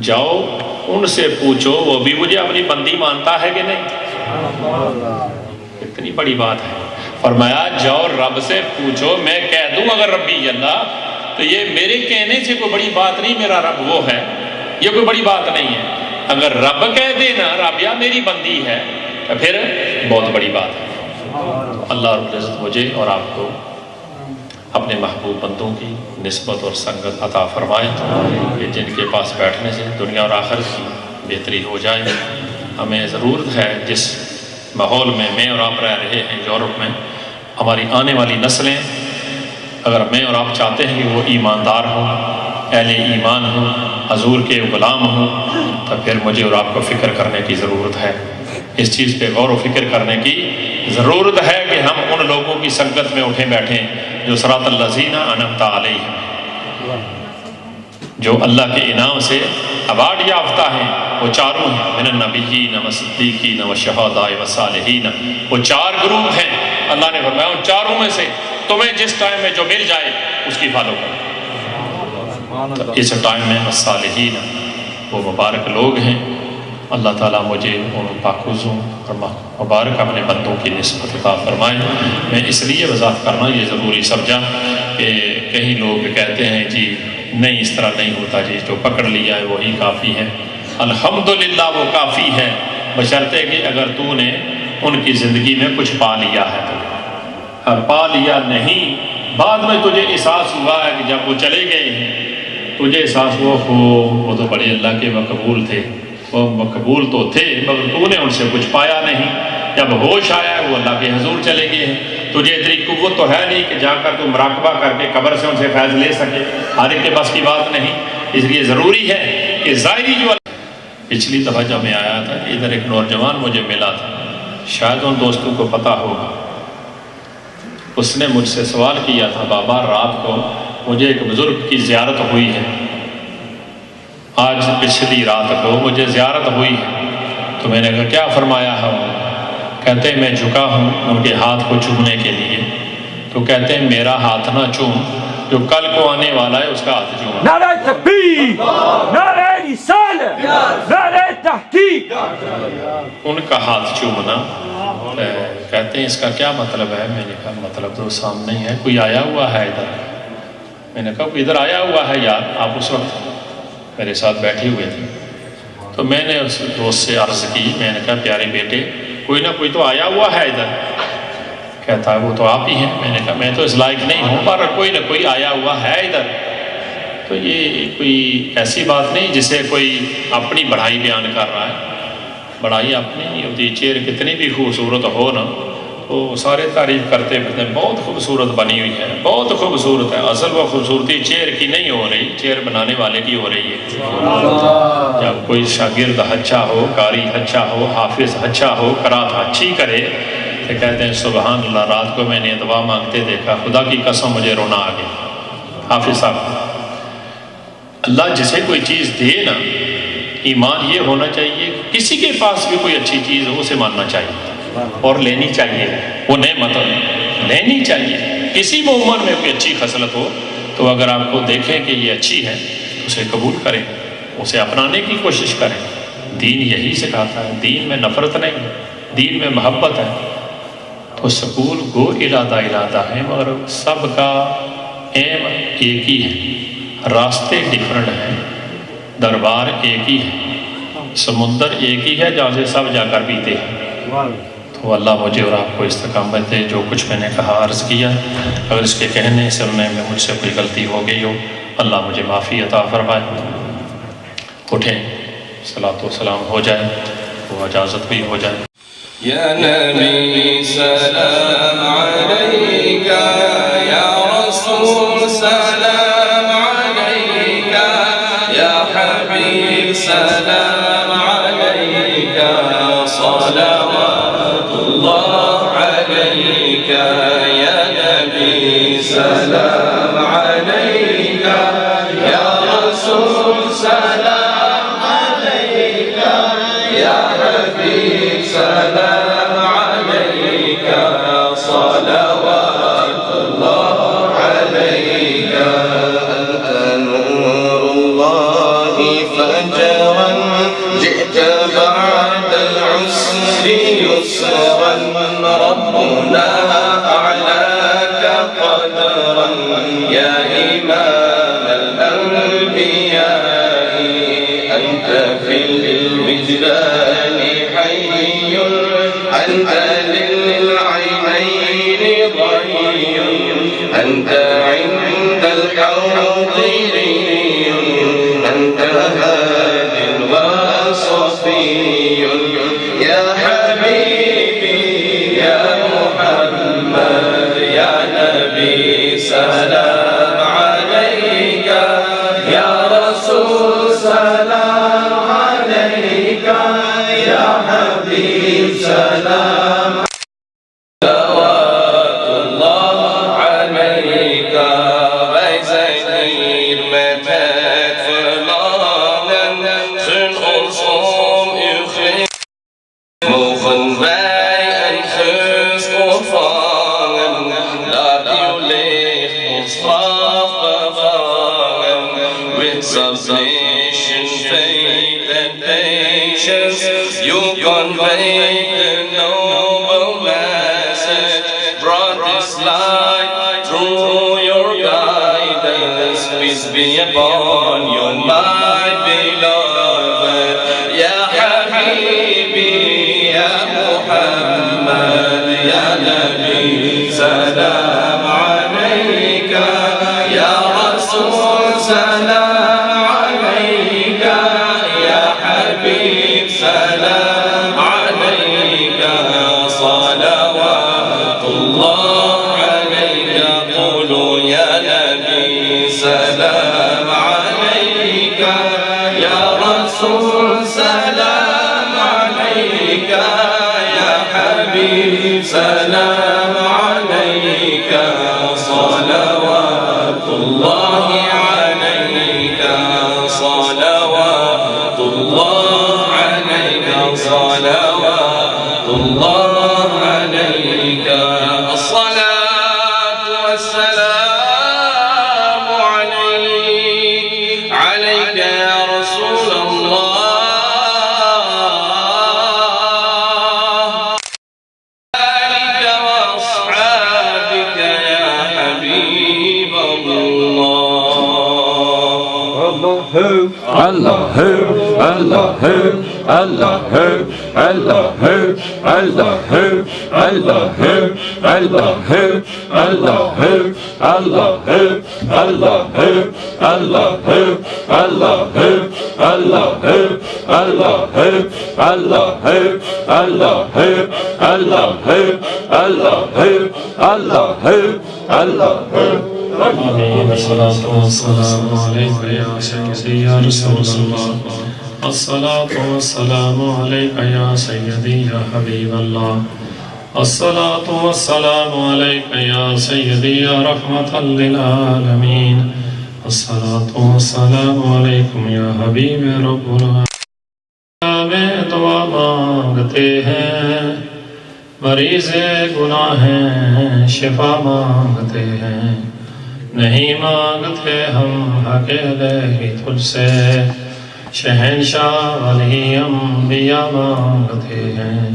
جاؤ ان سے پوچھو وہ بھی مجھے اپنی بندی مانتا ہے کہ نہیں۔ اتنی بڑی بات ہے۔ فرمایا جاؤ رب سے پوچھو، میں کہہ دوں اگر ربی اللہ تو یہ میرے کہنے سے کوئی بڑی بات نہیں، میرا رب وہ ہے، یہ کوئی بڑی بات نہیں ہے۔ اگر رب کہہ دینا رابعہ میری بندی ہے تو پھر بہت بڑی بات ہے۔ اللہ رب العزت مجھے اور آپ کو اپنے محبوب بندوں کی نسبت اور سنگت عطا فرمائے کہ جن کے پاس بیٹھنے سے دنیا اور آخرت کی بہتری ہو جائے۔ ہمیں ضرورت ہے جس ماحول میں اور آپ رہ رہے ہیں یورپ میں، ہماری آنے والی نسلیں اگر میں اور آپ چاہتے ہیں کہ وہ ایماندار ہوں، اہل ایمان ہوں، حضور کے غلام ہوں، تو پھر مجھے اور آپ کو فکر کرنے کی ضرورت ہے، اس چیز پہ غور و فکر کرنے کی ضرورت ہے کہ ہم ان لوگوں کی سنگت میں اٹھیں بیٹھیں جو صراط الذین انعمت علیہم، جو اللہ کے انعام سے ایوارڈ یافتہ ہیں، وہ چاروں ہیں، من النبیین والصدیقین والشہداء والصالحین، وہ چار گروپ ہیں۔ اللہ نے فرمایا ان چاروں میں سے تمہیں جس ٹائم میں جو مل جائے اس کی فالو کرو۔ تو اس ٹائم میں والصالحین وہ مبارک لوگ ہیں۔ اللہ تعالیٰ مجھے ان پاکیزوں اور مبارک اپنے بندوں کی نسبت عطا فرمائے۔ میں اس لیے وضاحت کرنا یہ ضروری سمجھا کہ کہیں لوگ کہتے ہیں جی نہیں اس طرح نہیں ہوتا، جی جو پکڑ لیا ہے وہی کافی ہے۔ الحمدللہ وہ کافی ہے، بشرطے کہ اگر تو نے ان کی زندگی میں کچھ پا لیا ہے تو، اور پا لیا نہیں، بعد میں تجھے احساس ہوا ہے کہ جب وہ چلے گئے ہیں تجھے احساس ہوا وہ تو بڑے اللہ کے مقبول تھے، وہ مقبول تو تھے مگر تو نے ان سے کچھ پایا نہیں، جب ہوش آیا ہے وہ اللہ کے حضور چلے گئے ہیں، تجھے اتنی قوت تو ہے نہیں کہ جا کر تو مراقبہ کر کے قبر سے ان سے فیض لے سکے، ہر ایک کے بس کی بات نہیں۔ اس لیے ضروری ہے کہ ظاہری جو پچھلی دفعہ جب میں آیا تھا ادھر ایک نوجوان مجھے ملا تھا، شاید ان دوستوں کو پتہ ہوگا، اس نے مجھ سے سوال کیا تھا، بابا رات کو مجھے ایک بزرگ کی زیارت ہوئی ہے، آج پچھلی رات کو مجھے زیارت ہوئی ہے، تو میں نے کہا کیا فرمایا ہے؟ کہتے ہیں میں جھکا ہوں ان کے ہاتھ کو چومنے کے لیے، تو کہتے ہیں میرا ہاتھ نہ چوم، جو کل کو آنے والا ہے اس کا ہاتھ چوم۔ نعرہ تکبیر، نعرہ رسالت، نعرہ تحقیق۔ ان کا ہاتھ چومنا، کہتے ہیں اس کا کیا مطلب ہے؟ میں نے کہا مطلب تو سامنے ہی ہے، کوئی آیا ہوا ہے ادھر۔ میں نے کہا کوئی ادھر آیا ہوا ہے یار، آپ اس وقت میرے ساتھ بیٹھے ہوئے تھے، تو میں نے اس دوست سے عرض کی، میں نے کہا پیارے بیٹے کوئی نہ کوئی تو آیا ہوا ہے ادھر۔ کہتا ہے وہ تو آپ ہی ہیں۔ میں نے کہا میں تو اس لائق نہیں ہوں، پر کوئی نہ کوئی آیا ہوا ہے ادھر۔ تو یہ کوئی ایسی بات نہیں جسے کوئی اپنی بڑائی بیان کر رہا ہے، بڑائی اپنی نہیں ہوتی۔ چیئر کتنی بھی خوبصورت ہو نا تو سارے تعریف کرتے پھرتے ہیں بہت خوبصورت بنی ہوئی ہے، بہت خوبصورت ہے۔ اصل وہ خوبصورتی چیئر کی نہیں ہو رہی، چیئر بنانے والے کی ہو رہی ہے۔ جب کوئی شاگرد اچھا ہو، قاری اچھا ہو، حافظ اچھا ہو، قرات اچھی کرے تو کہتے ہیں سبحان اللہ، رات کو میں نے دعا مانگتے دیکھا، خدا کی قسم مجھے رونا آ گیا۔ حافظ صاحب، اللہ جسے کوئی چیز دے نا، ایمان یہ ہونا چاہیے کسی کے پاس بھی کوئی اچھی چیز ہو اسے ماننا چاہیے اور لینی چاہیے، وہ نعمت لینی چاہیے۔ کسی مومن میں کوئی اچھی خصلت ہو تو اگر آپ کو دیکھیں کہ یہ اچھی ہے اسے قبول کریں، اسے اپنانے کی کوشش کریں۔ دین یہی سکھاتا ہے، دین میں نفرت نہیں، دین میں محبت ہے۔ تو سکول گو ارادہ ہے مگر سب کا ایم ایک ہی ہے، راستے ڈفرنٹ ہیں، دربار ایک ہی ہے، سمندر ایک ہی ہے جہاں سے سب جا کر پیتے ہیں۔ تو اللہ مجھے اور آپ کو استقامت دے۔ جو کچھ میں نے کہا عرض کیا، اگر اس کے کہنے سننے میں مجھ سے کوئی غلطی ہو گئی ہو اللہ مجھے معافی عطا فرمائے۔ اٹھیں، صلاۃ و سلام ہو جائے، وہ اجازت بھی ہو جائے۔ یا نبی سلام علیکہ، یا رسول سلام علیکہ، یا حبیب سلام علیکہ، صلوات اللہ علیکہ، یا نبی سلام علیکہ، یا رسول سلام علیکہ، یا حبیب سلام علیکہ، صلوات اللہ علیکہ۔ أنت نور الله فجرا، جئت بعد العسر يسرا، ربنا أعلاك قدرا، يا إمام الأنبياء، أنت في الوجدان حي، أنت للعينين ضي، أنت عند الحاضرين، أنت هاد وصفي، يا حبيبي يا محمد، يا نبي سلام عليك، يا رسول سلام عليك، يا حبيب سلام صلوات الله عليك. Wij zijn hier met het verlangen, gun ons om uw geest. Mogen wij een gunst ontvangen, laat uw licht ons graf bevangen. With submission, faith and patience, you convey the noble message, brought this light through your guidance. Peace be upon you, my beloved. Ya Habibi, Ya Muhammad, Ya Nabi, salam alayka, Ya Rasul, salam alayka, Ya Habib, salam alayka, salawatullah alayka, qulu ya Nabi, salam alayka, Ya Rasul, salam alayka, Ya Habib, salam alayka. عليك صلوات الله عليك صلوات الله عليك صلوات الله عليك الصلاة والسلام عليك يا رسول الله آلك وأصحابك يا حبيب الله Allah who, Allah who, Allah who, Allah who, Allah who, Allah who, Allah who, Allah who, Allah who, Allah who, Allah who, Allah who, Allah who, Allah who, Allah who, Allah who, Allah who, Allah who, Allah who, Allah who. آمين الصلاة والسلام عليك يا سيدي يا رسول الله الصلاة والسلام عليك يا سيدي يا حبيب الله الصلاة والسلام عليك يا سيدي يا رحمة للعالمين الصلاة والسلام عليكم يا حبيب رب العالمين میں دعا مانگتے ہیں مریض گناہ ہیں شفا مانگتے ہیں نہیں مانگتے ہم اکیلے ہی تجھ سے شہنشاہ ولی انبیاء مانگتے ہیں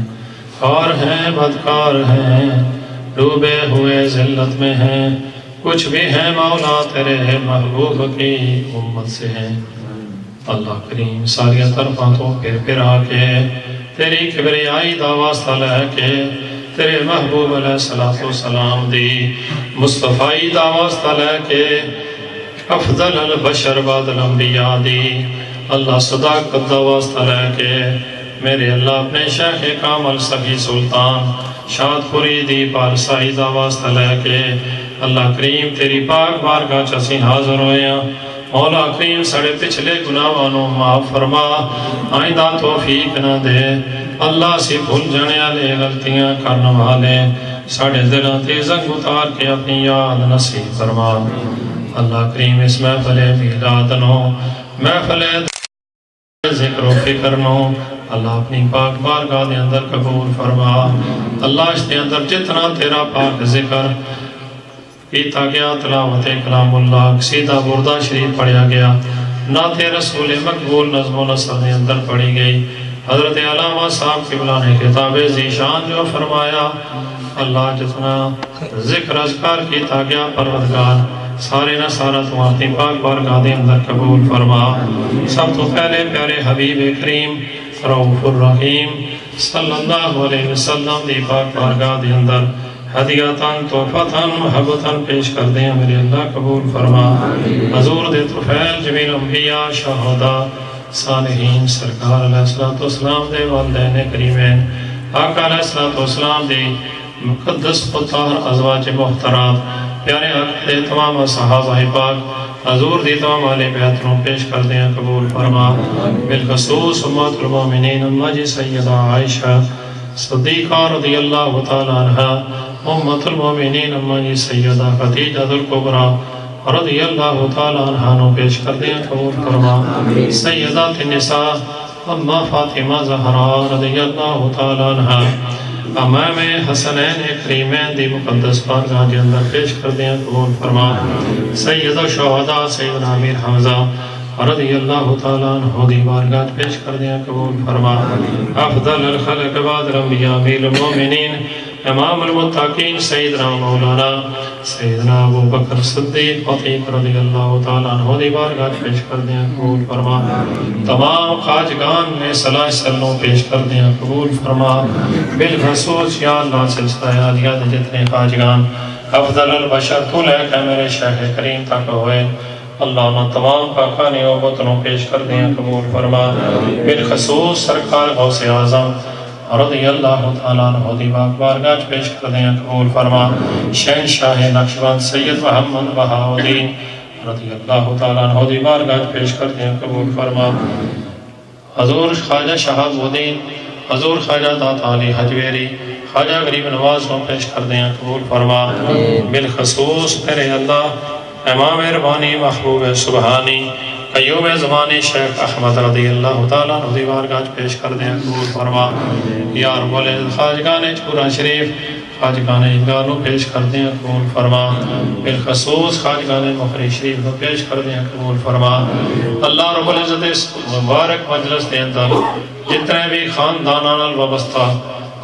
اور ہیں بدکار ہیں ڈوبے ہوئے ذلت میں ہیں کچھ بھی ہیں مولا تیرے محبوب کی امت سے ہیں اللہ کریم ساری طرفوں تو پھر آ کے تیری کبریائی دا واسطہ لے کے تیرے محبوب علیہ السلام دی مصطفی دا واسطہ لے کے افضل البشر بعد الانبیاء دی اللہ صداقت دا واسطہ لے کے میرے اللہ اپنے شیخ کامل سبھی سلطان شاد پوری دی پارسائی دا واسطہ لے کے اللہ کریم تیری پاک بارگاہ چسی حاضر ہوئے ہیں مولا کریم سڑے پچھلے گناہوں معاف فرما آئندہ توفیق نہ دے اللہ سے بھول جانے والے غلطیاں کرنے والے ساڑھے دلوں تے زنگ اتار کے اپنی یاد نصیب فرما اللہ کریم اس محفل میلاد نو محفل ذکر و فکر نو اللہ اپنی پاک بارگاہ دے اندر قبول فرما اللہ اس دے اندر جتنا تیرا پاک ذکر کیتا گیا تلاوت کلام اللہ سیدھا بردہ شریف پڑھیا گیا نعت رسول مقبول نظم و نثر دے اندر پڑھی گئی حضرت علامہ صاحب قبلہ نے کتاب ذیشان جو فرمایا اللہ جتنا ذکر اذکار کیتا گیا پروردگار سارے نہ سارا تمہاری پاک بارگاہ دے اندر قبول فرما سب تو پہلے پیارے حبیب کریم رؤوف الرحیم صلی اللہ علیہ وسلم دی پاک بارگاہ دے اندر ہدیاتاً تحفتاً محبتاً پیش کر دیں میرے اللہ قبول فرما حضور دے طفیل جمیل انبیاء شہداء صالحین سرکار علیہ السلام دے والدین کریمین آقا علیہ السلام دے مقدس خطار ازواج محترات پیارے آقا دے تمام صحابہ پاک حضور دی تمام علی بیعتنوں پیش کر دیں قبول فرما بالخصوص امت المومنین امہ جی سیدہ عائشہ صدیقہ رضی اللہ تعالیٰ عنہ امت المومنین امہ جی سیدہ خدیجہ الکبریٰ رضی اللہ تعالیٰ عنہ نو پیش کر دیں قبول فرما سیدات النساء امہ فاطمہ زہراء رضی اللہ تعالیٰ عنہ امام حسنین کریمین دی مقدس بارگاہ کے اندر پیش کر دیں قبول فرما سید الشہداء سیدنا امیر حمزہ رضی اللہ تعالیٰ عنہ دی بارگاہ پیش کر دیں قبول فرما افضل الخلق بعد الانبیاء امیر المومنین امام المتقین سیدنا مولانا سیدنا ابو بکر صدیق عتیق رضی اللہ تعالیٰ عنہ دی بارگاہ پیش کر دیں قبول فرما تمام خواجگان میں صلاح سلوں پیش کر دیں قبول فرما بالخصوص یا اللہ سلسلہ عالیہ جتنے خواجگان افضل البشر تو لے کے میرے شیخ کریم تک ہوئے اللہ نے تمام پاکانی عبتنوں پیش کر دیں قبول فرما بالخصوص سرکار غوث اعظم رضی اللہ تعالیٰ عنہ دی بارگاہ پیش کر دیں قبول فرما شہنشاہ نقشبند سید محمد بہاؤدین رضی اللہ تعالیٰ عنہ دی بارگاہ پیش کر دیں قبول فرما حضور خواجہ شہاب الدین حضور خواجہ داتا علی حجویری خواجہ غریب نواز کو پیش کر دیں قبول فرما بالخصوص میرے اللہ امام مہربانی محبوب سبحانی قیوم زمانی شیخ احمد رضی اللہ تعالیٰ عنہ بارگاہ پیش کر دیں قبول فرما یا رب العزت خواجگان چورا شریف خواجگان عیدگاہ پیش کر دیں قبول فرما بالخصوص خواجگان مخری شریف کو پیش کر دیں قبول فرما اللہ رب العزت اس مبارک مجلس کے اندر جتنے بھی خاندانان وابستہ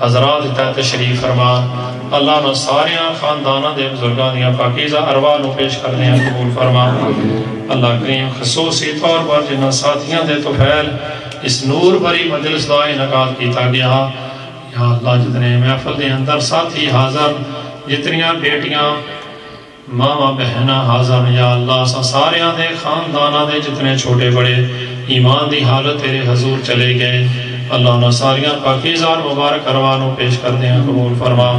حضرات اتنا تشریف فرما اللہ نے ساریاں خاندانہ دے بزرگان دیا پاکیزہ ارواح نو پیش کرنے ہیں قبول فرما اللہ کریم خصوصی طور پر جنہ ساتھیاں دے تو پھیل اس نور بری مجلس دا انعقاد کیتا گیا یا اللہ جتنے محفل دے اندر ساتھی حاضر جتنیاں بیٹیاں ماما بہنہ حاضر یا اللہ ساریاں دے خاندانہ دے جتنے چھوٹے بڑے ایمان دی حالت تیرے حضور چلے گئے اللہ نے ساریاں پاکیزہ اور مبارک ارواحوں پیش کر دیں قبول فرما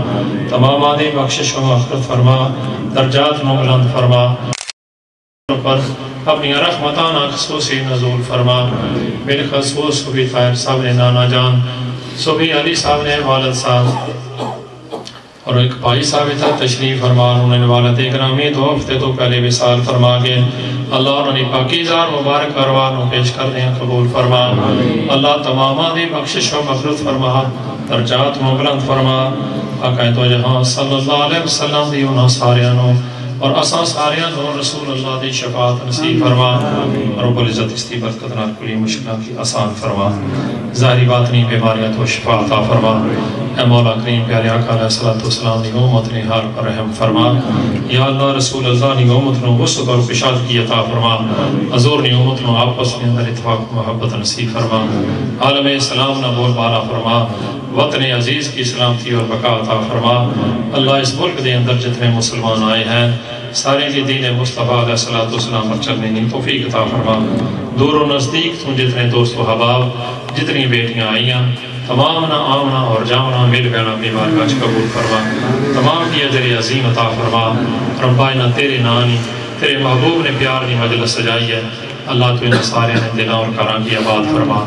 تمام آدھی بخشش و مغفرت فرما درجات نو بلند فرما پر اپنی رحمتانہ خصوصی نزول فرما بالخصوص صبی طاہر صاحب نے نانا جان صبی علی صاحب نے والد صاحب اور ایک بھائی صاحب تھا تشریف فرما انہوں نے والد اکرامی 2 ہفتے تو پہلے وصال فرما کے اللہ انہوں نے پاکیزہ اور مبارک ارواحوں پیش کر دیں قبول فرما اللہ تمام آدھی بخشش و مغفرت فرما درجات نو بلند فرما آقا تو جہاں صلی اللہ علیہ وسلم دی انہاں ساریانوں اور اساں ساریانوں رسول اللہ دی شفاعت نصیب فرما رب العزت اس کی برکت نال کلی مشکلہ کی آسان فرما ظاہری باطنی بیماریاں تو شفا عطا فرما اے مولا کریم پیارے آقا علیہ السلام دی امت نے حال پر رحم فرما یا اللہ رسول اللہ نے امت نو وسعت اور کشادگی عطا فرما حضور نے امت نو آپس میں اندر اتفاق محبت نصیب فرما عالم اسلام نہ بول بالا فرما وطن عزیز کی سلامتی اور بقا عطا فرما اللہ اس ملک دے اندر جتنے مسلمان آئے ہیں سارے کی دین مصطفیٰ علیہ السلام پر چلنے کی توفیق عطا فرما دور و نزدیک تم جتنے دوست و حباب جتنی بیٹیاں آئیاں تمام نہ آمنا اور جامنا مل بینا اپنی بارگاہ قبول فرما تمام کی اجر عظیم عطا فرما ربائنا تیرے نانی تیرے محبوب نے پیار دی مجلس سجائی ہے اللہ تو انہیں سارے نے دلوں اور کرام کی آباد فرما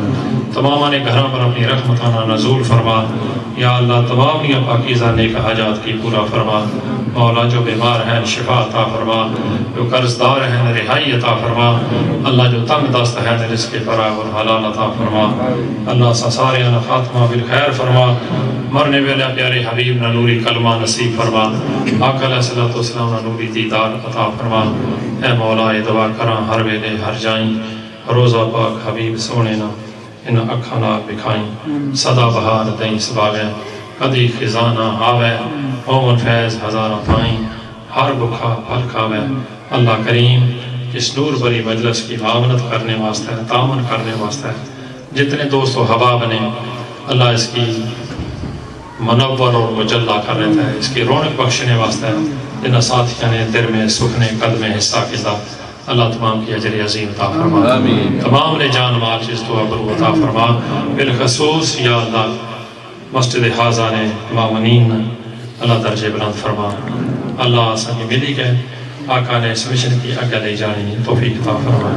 تمام نے گھروں پر اپنی رحمتانہ نزول فرما یا اللہ تمام نے پاکیزہ نیک حاجات کی پورا فرما مولا جو بیمار ہیں شفا عطا فرما جو قرض دار ہیں رہائی عطا فرما اللہ جو تنگ دست ہیں رزق فراغ اور حلال عطا فرما اللہ سارے خاتمہ بالخیر فرما مرنے والے پیارے حبیب نہ نوری کلمہ نصیب فرما آقا علیہ السلام نہ نوری دیدار عطا فرما اے مولا یہ دعا کراں ہر ویلے ہر جائیں روزہ پاک حبیب سونے نہ ان اکھاں نال بکھائیں صدا بہار دیں سباوے کدی خزانہ آوے اومن فیض ہزارہ پائیں ہر بکھا پھل کھاوے اللہ کریم اس نور بری مجلس کی معاونت کرنے واسطے تعاون کرنے واسطے جتنے دوست و حباب نے اللہ اس کی منور اور مجلہ کر رہتا ہے اس کی رونق بخشنے واسطے جن ساتھیاں نے در میں سکھنے قد میں حصہ کیا اللہ تمام کی اجر عظیم عطا فرما تمام نے جان مال چیز تو ابرو عطا فرما بالخصوص یا اللہ مسجد حاضہ نے مامنین اللہ درجے بلند فرما اللہ سنگی ملی گئے آقا نے اس مشن کی آگے لے جانی توفیق عطا فرما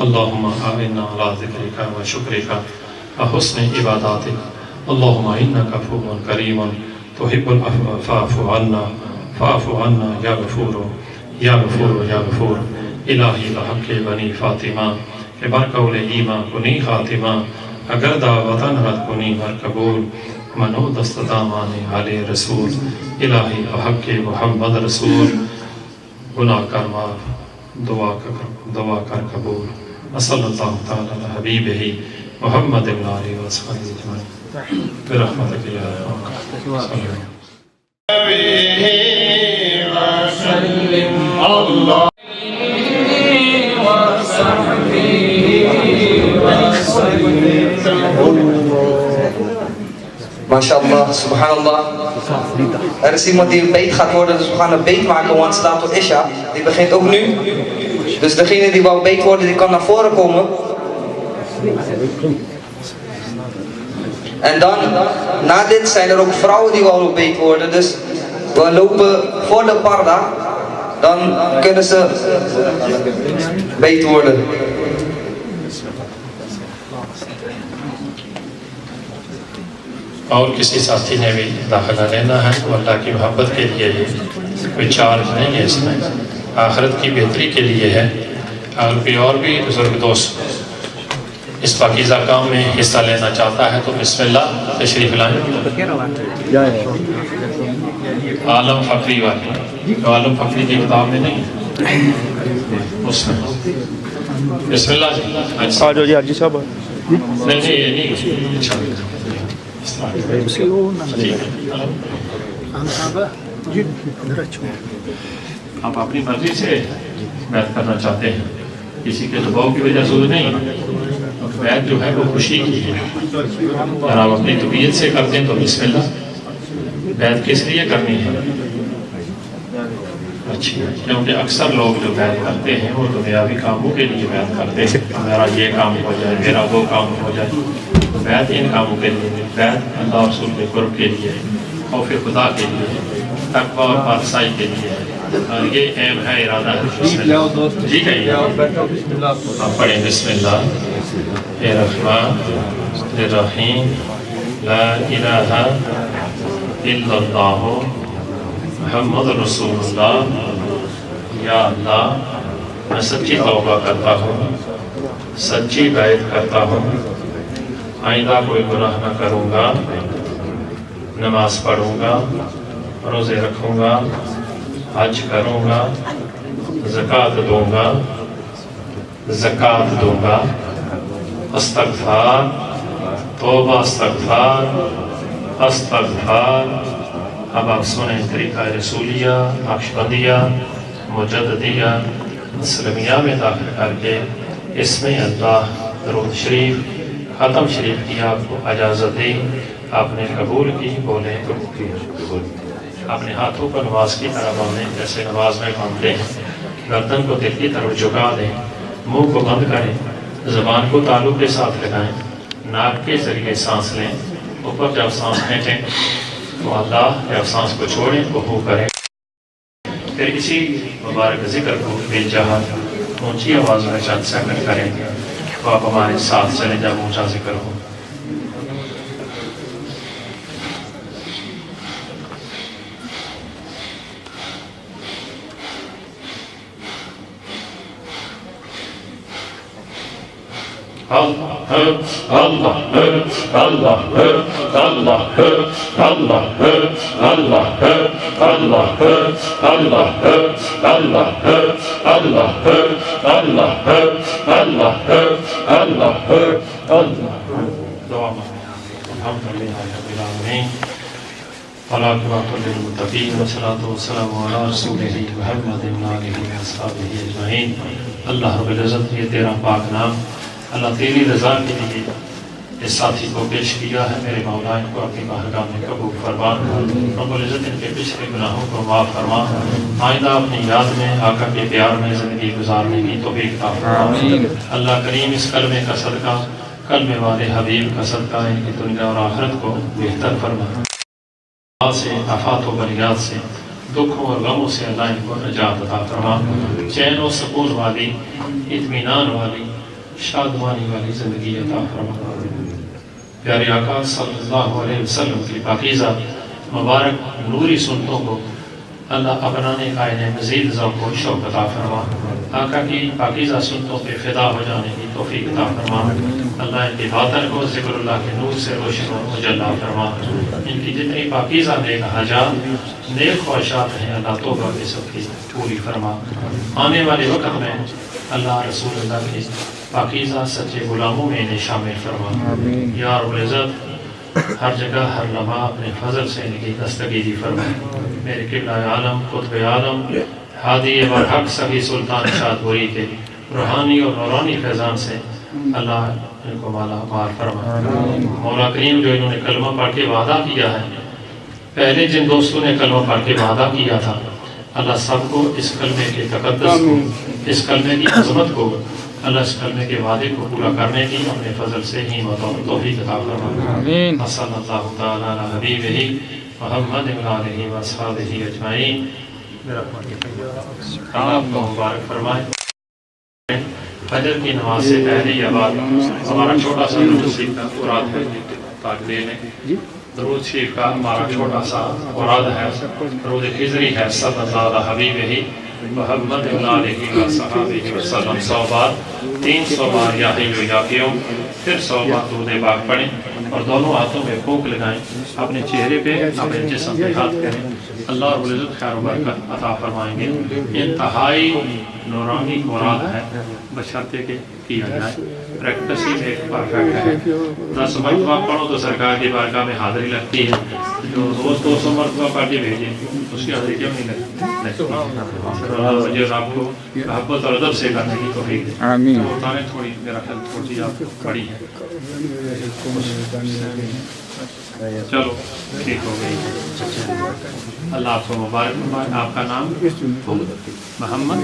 اللہم آئینا علی ذکرکا و شکرکا و حسن عباداتک اللہم انکا عفو کریم تحب العفو فاعف عنا یا غفور یا غفور یا غفور الہی بحق بنی فاطمہ کہ برقول ایمان کنی خاتمہ اگر دا وطن رد کنی بر قبول منو دست دامان حال رسول الہی بحق محمد رسول گناہ کر معاف دعا کر قبول صلی اللہ تعالی علی حبیب ہی محمد ابن علی و صحبہ اجمعین برحمتک یا رحمت اللہ MashaAllah, subhanallah. Er is iemand die een beet gaat worden, dus we gaan een beet maken, want het staat tot Isha. Die begint ook nu. Dus degene die wou beet worden, die kan naar voren komen. En dan, na dit zijn er ook vrouwen die wou beet worden, dus we lopen voor de parda. Dan kunnen ze beet worden. اور کسی ساتھی نے بھی داخلہ لینا ہے تو اللہ کی محبت کے لیے یہ کوئی چارج نہیں ہے اس میں، آخرت کی بہتری کے لیے ہے۔ اگر کوئی اور بھی بزرگ دوست اس پاکیزہ کام میں حصہ لینا چاہتا ہے تو بسم اللہ تشریف لائیں۔ عالم فقری والی، عالم فقری کی کتاب میں نہیں اس میں بسم اللہ جی۔ آجو جی حاجی صاحب۔ نہیں یہ نہیں اچھا آپ اپنی مرضی سے بیعت کرنا چاہتے ہیں، کسی کے دباؤ کی وجہ سے نہیں۔ بیعت جو ہے وہ خوشی کی ہے، اگر آپ اپنی طبیعت سے کرتے ہیں تو بسم اللہ۔ بیعت کس لیے کرنی ہے؟ اچھی ہے، کیونکہ اکثر لوگ جو بیعت کرتے ہیں وہ دنیاوی کاموں کے لیے بیعت کرتے ہیں، میرا یہ کام ہو جائے، میرا وہ کام ہو جائے۔ بیعت ان کاموں کے لیے، بیعت اللہ اور رسول کے قرب کے لیے، خوف خدا کے لیے، تقویٰ اور پارسائی کے لیے، اور یہ اہم ہے، ارادہ ہے۔ جی کہیے، آپ پڑھیں بسم اللہ الرحمن الرحیم، لا الہ الا اللہ محمد رسول اللہ۔ یا اللہ میں سچی توبہ کرتا ہوں، سچی بیعت کرتا ہوں، آئندہ کوئی گناہ نہ کروں گا، نماز پڑھوں گا، روزے رکھوں گا، حج کروں گا، زکوٰۃ دوں گا، استغفار، توبہ استغفار، استغفار۔ اب آپ سنیں طریقہ رسولیہ، نقشبندیہ، مجددیہ، اسلامیہ میں داخل کر کے اس میں اللہ درود شریف، ختم شریف کی آپ کو اجازت دی، آپ نے قبول کی، بولیں قبول۔ اپنے ہاتھوں کو نماز کی طرح باندھیں جیسے نماز میں باندھتے ہیں، گردن کو دل کی طرف جھکا دیں، منہ کو بند کریں، زبان کو تعلق کے ساتھ لگائیں، ناک کے ذریعے سانس لیں، اوپر جب سانس کھینچیں تو اللہ جب سانس کو چھوڑیں تو ہو کریں۔ پھر اسی مبارک ذکر کو بے جہاں اونچی آواز میں چند سیکنڈ کریں گے، تو آپ ہمارے ساتھ چلیں جب اونچا ذکر ہو۔ اللہ اللہ اللہ اللہ اللہ اللہ اللہ اللہ اللہ اللہ اللہ اللہ دعا الحمدللہ رب العالمین والعاقبۃ للمتقین والصلاۃ والسلام علی رسولہ محمد وآلہ وصحبہ اجمعین۔ اللہ رب العزت یہ تیرا پاک نام اللہ تیری رضا کے لیے اس ساتھی کو پیش کیا ہے، میرے مولا ان کو اپنی بارگاہ میں قبول فرما، رب العزت ان کے پچھلے گناہوں کو معاف فرما، آئندہ اپنی یاد میں آقا کے پیار میں زندگی گزارنے کی توفیق عطا فرما۔ اللہ کریم اس کلمے کا صدقہ، کلمے والے حبیب کا صدقہ ان کی دنیا اور آخرت کو بہتر فرما، سے آفات و بلیات سے، دکھوں اور غموں سے اللہ ان کو نجات عطا فرما، چین و سکون والی، اطمینان والی، شادمانی والی زندگی عطا فرما۔ پیارے آقا صلی اللہ علیہ وسلم کی پاکیزہ مبارک نوری سنتوں کو اللہ اپنانے کا انہیں مزید ذوق و شوق عطا فرما، آقا کی پاکیزہ سنتوں پہ فدا ہو جانے کی توفیق عطا فرما، اللہ ان کی باطن کو ذکر اللہ کے نور سے روشن و مجلا فرما، ان کی جتنی پاکیزہ نیک حاجات، نیک خواہشات ہیں اللہ توبہ کے سب کی پوری فرما، آنے والے وقت میں اللہ رسول اللہ کی پاکیزہ سچے غلاموں میں انہیں شامل فرما۔ یا رب العزت ہر جگہ ہر لمحہ اپنے فضل سے ان کی دستگیری فرما، میرے قبلہ عالم قطب عالم ہادی برحق سبھی سلطان شادپوری کے روحانی اور نورانی فیضان سے اللہ ان کو مالا مال فرما۔ مولا کریم جو انہوں نے کلمہ پڑھ کے وعدہ کیا ہے، پہلے جن دوستوں نے کلمہ پڑھ کے وعدہ کیا تھا، اللہ سب کو اس کلمے کے تقدس کو، اس کلمے کی عظمت کو، اللہ اس کلمے کے وعدے کو پورا کرنے کی اپنے فضل سے ہی توفیق عطا فرما۔ صلی اللہ تعالی علی حبیبہ محمد وآلہ وصحبہ اجمعین۔ آپ کو مبارک فرمائے۔ فجر کی نماز سے پہلے یا بعد ہمارا چھوٹا سا درود کا قرآن ہے تاکہ لے لیں۔ درود شریف کا ہمارا چھوٹا سا مراد ہے، درود خضری ہے صلی اللہ علیہ حبیبہ محمد علیہ وصحبہ وسلم 100 بار، 300 بار یا حی یا قیوم، پھر 100 بار درود پاک پڑھیں اور دونوں ہاتھوں میں پھونک لگائیں، اپنے چہرے پہ اپنے جسم پہ ہاتھ کریں، اللہ رب العزت خیر و برکت عطا فرمائیں گے۔ انتہائی نورانی مراد ہے، بشرطے کہ کیا جائے، پریکٹس ہی ایک پرفیکٹ ہے۔ 10 مرتبہ پڑھو تو سرکار کی بارگاہ میں حاضری لگتی ہے، جو روز 200 مرتبہ پڑھ کے بھیجیں اس کی حاضری کیوں نہیں لگتی؟ اللہ مجھے اور آپ کو محبت اور ادب سے کرنے کی توفیق دے۔ آمین۔ تانے تھوڑی میرا خیال تھوڑی سی آپ بڑی ہے، چلو ٹھیک ہو گئی۔ اللہ آپ کو مبارک فرمائے۔ آپ کا نام محمد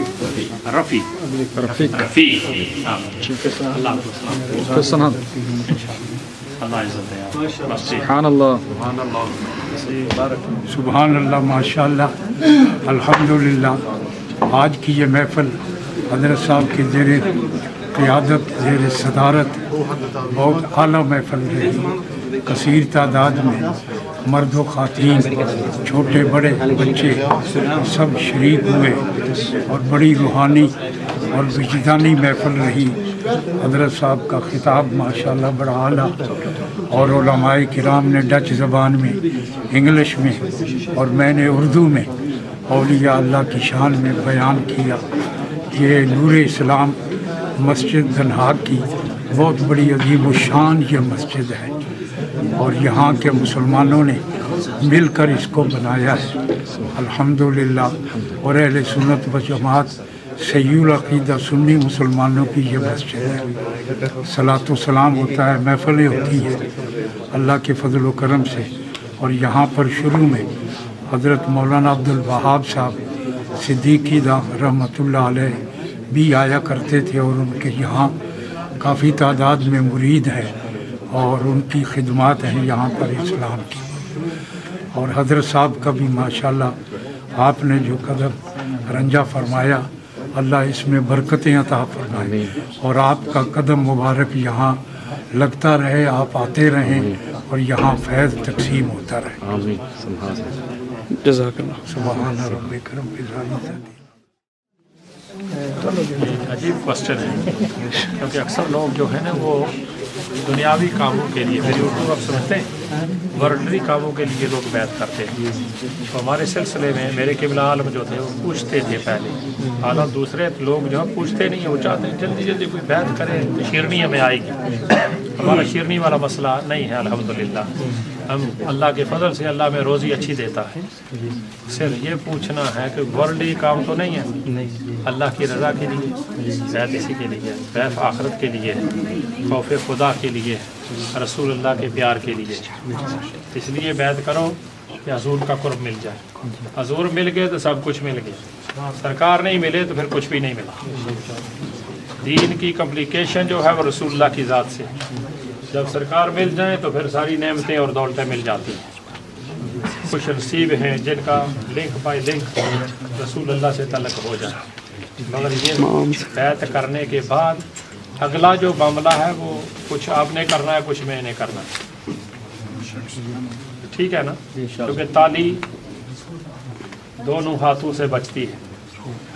رفیع اللہ آپ کو سلام، اللہ عزت دے آپ۔ سبحان اللہ۔ سبحان اللہ، ماشاء اللہ، الحمدللہ۔ آج کی یہ محفل حضرت صاحب کی زیر قیادت، زیر صدارت بہت اعلیٰ محفل رہی، کثیر تعداد میں مرد و خواتین، چھوٹے بڑے بچے سب شریک ہوئے اور بڑی روحانی اور وجدانی محفل رہی۔ حضرت صاحب کا خطاب ماشاءاللہ بڑا اعلیٰ، اور علماء کرام نے ڈچ زبان میں، انگلش میں اور میں نے اردو میں اولیاء اللہ کی شان میں بیان کیا۔ یہ نور اسلام مسجد دنہاگ کی بہت بڑی عظیم الشان یہ مسجد ہے، اور یہاں کے مسلمانوں نے مل کر اس کو بنایا ہے الحمدللہ۔ اور اہل سنت و جماعت سید العقیدہ سنی مسلمانوں کی یہ مسجد ہے۔ صلاۃ و سلام ہوتا ہے، محفلیں ہوتی ہیں اللہ کے فضل و کرم سے۔ اور یہاں پر شروع میں حضرت مولانا عبدالوہاب صاحب صدیقی دا رحمۃ اللہ علیہ بھی آیا کرتے تھے، اور ان کے یہاں کافی تعداد میں مرید ہیں اور ان کی خدمات ہیں یہاں پر اسلام کی۔ اور حضرت صاحب کا بھی ماشاءاللہ آپ نے جو قدم رنجا فرمایا، اللہ اس میں برکتیں عطا فرمائے، اور آپ کا قدم مبارک یہاں لگتا رہے، آپ آتے رہیں اور یہاں فیض تقسیم ہوتا رہے۔ آمین۔ جزاک اللہ۔ سبحان ربک رب العزت۔ عجیب کوشچن ہے، کیونکہ اکثر لوگ جو ہے نا وہ دنیاوی کاموں کے لیے، میری اردو آپ سمجھتے ہیں، ورلڈلی کاموں کے لیے لوگ بیعت کرتے ہیں۔ تو ہمارے سلسلے میں میرے قبلہ عالم جو تھے وہ پوچھتے تھے پہلے، حالانکہ دوسرے لوگ جو ہے پوچھتے نہیں ہیں، وہ چاہتے ہیں جلدی جلدی کوئی بیعت کرے تو شیرنی ہمیں آئے گی۔ ہمارا شیرنی والا مسئلہ نہیں ہے الحمدللہ، ہم اللہ کے فضل سے اللہ میں روزی اچھی دیتا ہے۔ صرف یہ پوچھنا ہے کہ ورلڈلی کام تو نہیں ہے، اللہ کی رضا کے لیے، زیادہ اسی کے لیے، بیف آخرت کے لیے، خوف خدا کے لیے، رسول اللہ کے پیار کے لیے۔ اس لیے بیعت کرو کہ حضور کا قرب مل جائے۔ حضور مل گئے تو سب کچھ مل گیا، سرکار نہیں ملے تو پھر کچھ بھی نہیں ملا۔ دین کی کمپلیکیشن جو ہے وہ رسول اللہ کی ذات سے، جب سرکار مل جائیں تو پھر ساری نعمتیں اور دولتیں مل جاتی ہیں۔ خوش نصیب ہیں جن کا لنک بائی لنک رسول اللہ سے تعلق ہو جائے۔ مگر یہ بیعت کرنے کے بعد اگلا جو معاملہ ہے وہ کچھ آپ نے کرنا ہے، کچھ میں نے کرنا ہے، ٹھیک ہے نا؟ کیونکہ تالی دونوں ہاتھوں سے بچتی ہے،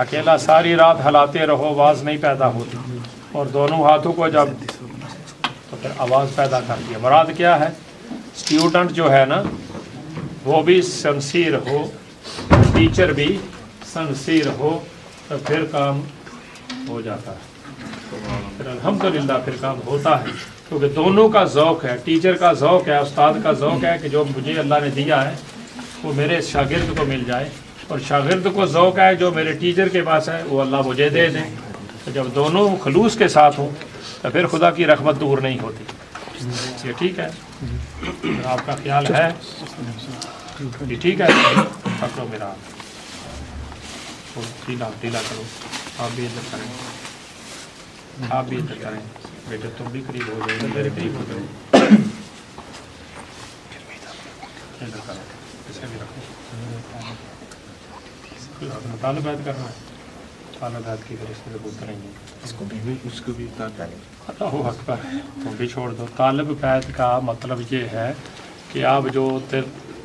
اکیلا ساری رات ہلاتے رہو آواز نہیں پیدا ہوتی، اور دونوں ہاتھوں کو جب تو پھر آواز پیدا کرتی ہے۔ مراد کیا ہے؟ اسٹوڈنٹ جو ہے نا وہ بھی سنسیر ہو، ٹیچر بھی سنسیر ہو، تو پھر کام ہو جاتا ہے، پھر الحمدللہ پھر کام ہوتا ہے، کیونکہ دونوں کا ذوق ہے، ٹیچر کا ذوق ہے، استاد کا ذوق ہے کہ جو مجھے اللہ نے دیا ہے وہ میرے شاگرد کو مل جائے، اور شاگرد کو ذوق ہے جو میرے ٹیچر کے پاس ہے وہ اللہ مجھے دے دیں۔ تو جب دونوں خلوص کے ساتھ ہوں تو پھر خدا کی رحمت دور نہیں ہوتی۔ یہ ٹھیک ہے؟ آپ کا خیال ہے یہ ٹھیک ہے؟ پکڑو میرا ڈھیلا ڈھیلا کرو، آپ بھی ادھر کریں، آپ بھی ادھر کریں، بیٹے تم بھی قریب ہو جائے، میرے قریب ہو جائے، ادھر کرو، اسے بھی رکھو۔ طالب بیعت کرنا ہے، طالب بیعت کی پھر اس سے ضرورت نہیں ہے، اس کو بھی اللہ اکبر، تم بھی چھوڑ دو۔ طالب بیعت کا مطلب یہ ہے کہ آپ جو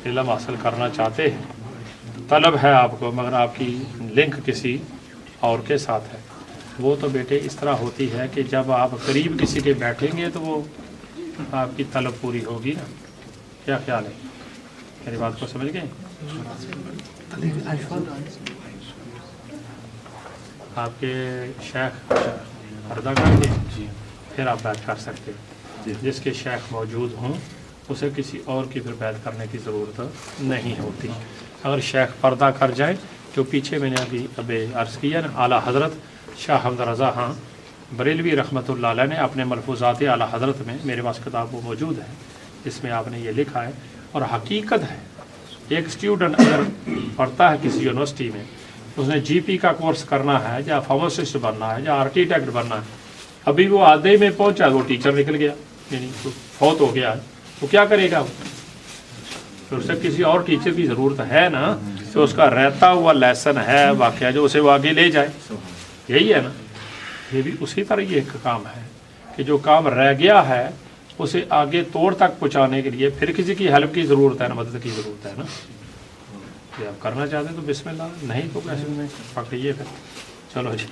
علم حاصل کرنا چاہتے ہیں، طلب ہے آپ کو، مگر آپ کی لنک کسی اور کے ساتھ ہے، وہ تو بیٹے اس طرح ہوتی ہے کہ جب آپ قریب کسی کے بیٹھیں گے تو وہ آپ کی طلب پوری ہوگی نا. کیا خیال ہے؟ میری بات کو سمجھ گئے؟ آپ کے شیخ پردہ کر کے پھر آپ بیعت کر سکتے ہیں. جس کے شیخ موجود ہوں اسے کسی اور کی پھر بیعت کرنے کی ضرورت نہیں ہوتی. اگر شیخ پردہ کر جائے، جو پیچھے میں نے ابھی عرض کیا نا، اعلیٰ حضرت شاہ حمد رضا خان بریلوی رحمۃ اللہ علیہ نے اپنے ملفوظات اعلیٰ حضرت میں، میرے پاس کتاب وہ موجود ہے، اس میں آپ نے یہ لکھا ہے اور حقیقت ہے. ایک اسٹوڈنٹ اگر پڑھتا ہے کسی یونیورسٹی میں، اس نے جی پی کا کورس کرنا ہے یا فارماسسٹ بننا ہے یا آرکیٹیکٹ بننا ہے، ابھی وہ آدھے میں پہنچا، وہ ٹیچر نکل گیا، یعنی فوت ہو گیا ہے، وہ کیا کرے گا؟ پھر اسے کسی اور ٹیچر کی ضرورت ہے نا، تو اس کا رہتا ہوا لیسن ہے واقعہ جو اسے وہ آگے لے جائے. یہی ہے نا. یہ بھی اسی طرح یہ ایک کام ہے کہ جو کام رہ گیا ہے اسے آگے توڑ تک پہنچانے کے لیے پھر کسی کی ہیلپ کی ضرورت ہے نا، مدد کی ضرورت ہے نا. یہ آپ کرنا چاہتے ہیں تو بسم اللہ، نہیں تو کیسے میں پکڑیے پھر. چلو جی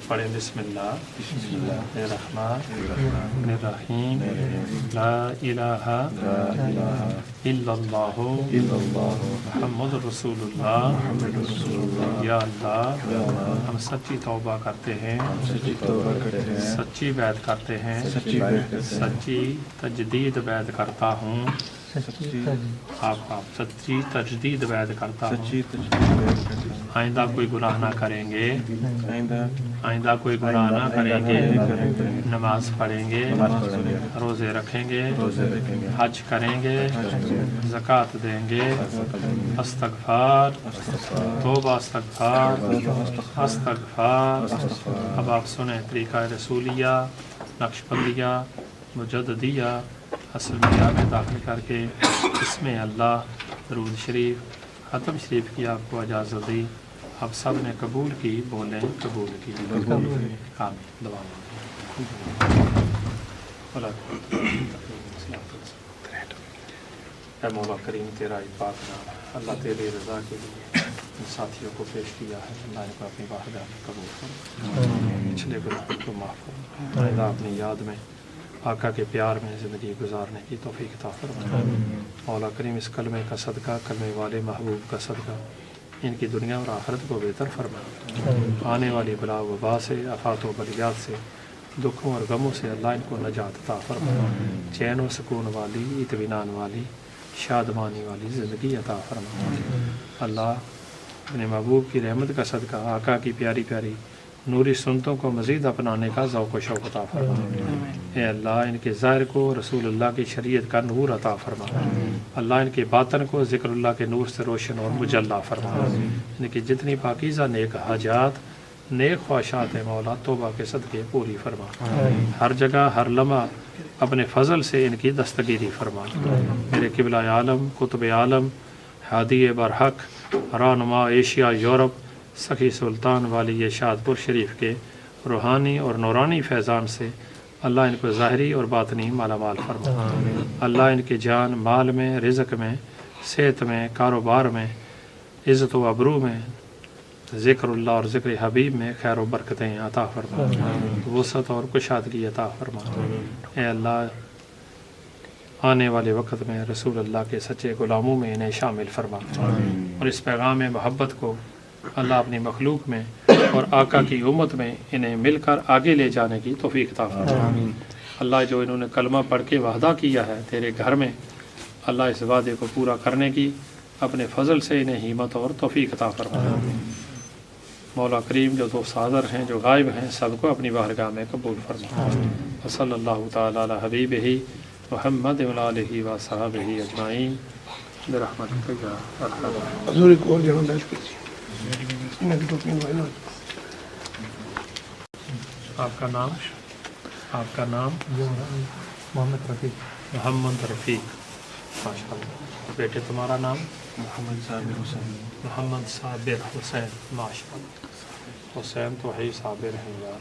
پڑھیں بسم اللہ الرحمن الرحیم. لا الہ الا اللہ محمد رسول اللہ. یا اللہ، ہم سچی توبہ کرتے ہیں، سچی بیعت کرتے ہیں، سچی تجدید بیعت کرتا ہوں. آپ سچی تجدید بیعت کرتا ہوں. آئندہ کوئی گناہ نہ کریں گے، آئندہ کوئی گناہ نہ کریں گے، نماز پڑھیں گے، روزے رکھیں گے، حج کریں گے، زکوٰۃ دیں گے، استغفار، توبہ استغفار، استغفار. اب آپ سنیں طریقہ رسولیہ، نقشبندیہ، مجددیہ اصل میاں میں داخل کر کے اس میں اللہ، درود شریف، ختم شریف کی آپ کو اجازت دی. آپ سب نے قبول کی، بولیں قبول کی. آمین. دعا اے مولا کریم، تیرا ہی پاک نام، اللہ تیرے رضا کے لیے ان ساتھیوں کو پیش کیا ہے، اللہ ان کو اپنی بارگاہ میں قبول کرو، پچھلے گناہوں کو معاف کرو. آئندہ اپنی یاد میں، آقا کے پیار میں زندگی گزارنے کی توفیق عطا فرما. مولا کریم، اس کلمے کا صدقہ، کلمے والے محبوب کا صدقہ، ان کی دنیا اور آخرت کو بہتر فرما. آنے والی بلا وبا سے، آفات و بلیات سے، دکھوں اور غموں سے اللہ ان کو نجات عطا فرما. چین و سکون والی، اطمینان والی، شادمانی والی زندگی عطا فرما. اللہ اپنے محبوب کی رحمت کا صدقہ، آقا کی پیاری پیاری نوری سنتوں کو مزید اپنانے کا ذوق و شوق عطا فرما. اے اللہ، ان کے ظاہر کو رسول اللہ کی شریعت کا نور عطا فرما. اللہ ان کے باطن کو ذکر اللہ کے نور سے روشن اور مجلہ فرما. ان کی جتنی پاکیزہ نیک حاجات، نیک خواہشات ہیں مولا، توبہ کے صدقے پوری فرما. ہر جگہ ہر لمحہ اپنے فضل سے ان کی دستگیری فرما. میرے قبلہ عالم، قطب عالم، ہادی برحق، رہنما ایشیا یورپ، سخی سلطان والی شادپور شریف کے روحانی اور نورانی فیضان سے اللہ ان کو ظاہری اور باطنی مالا مال فرما. اللہ ان کے جان مال میں، رزق میں، صحت میں، کاروبار میں، عزت و ابرو میں، ذکر اللہ اور ذکر حبیب میں خیر و برکتیں عطا فرما. وسعت اور کشادگی عطا فرما. اے اللہ، آنے والے وقت میں رسول اللہ کے سچے غلاموں میں انہیں شامل فرما، اور اس پیغام محبت کو اللہ اپنی مخلوق میں اور آقا کی امت میں انہیں مل کر آگے لے جانے کی توفیق عطا فرما. اللہ، جو انہوں نے کلمہ پڑھ کے وعدہ کیا ہے تیرے گھر میں، اللہ اس وعدے کو پورا کرنے کی اپنے فضل سے انہیں ہمت اور توفیق عطا فرما. مولا کریم، جو دوست حاضر ہیں، جو غائب ہیں، سب کو اپنی بارگاہ میں قبول فرما. وصلی اللہ تعالی علی حبیبہ محمد وآلہ وصحبہ اجمعین برحمتک یا ارحم الراحمین. آپ کا نام؟ آپ کا نام؟ محمد رفیق. محمد رفیق، ماشاء اللہ. بیٹے تمہارا نام؟ محمد صابر حسین. محمد صابر حسین، ماشاء اللہ. حسین تو ہے صابر ہیں یار.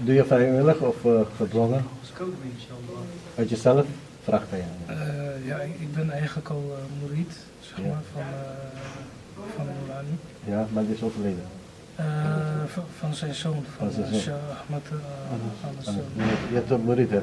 Doe je vrijwillig of gedwongen? Uit jezelf? Vraagt hij aan. Ja, ik ben eigenlijk al moeried, zeg maar, van Moulani. Ja, maar die is overleden. Van zijn zoon, van Sheikh Ahmed al-Saud. Je hebt een moeried, hè?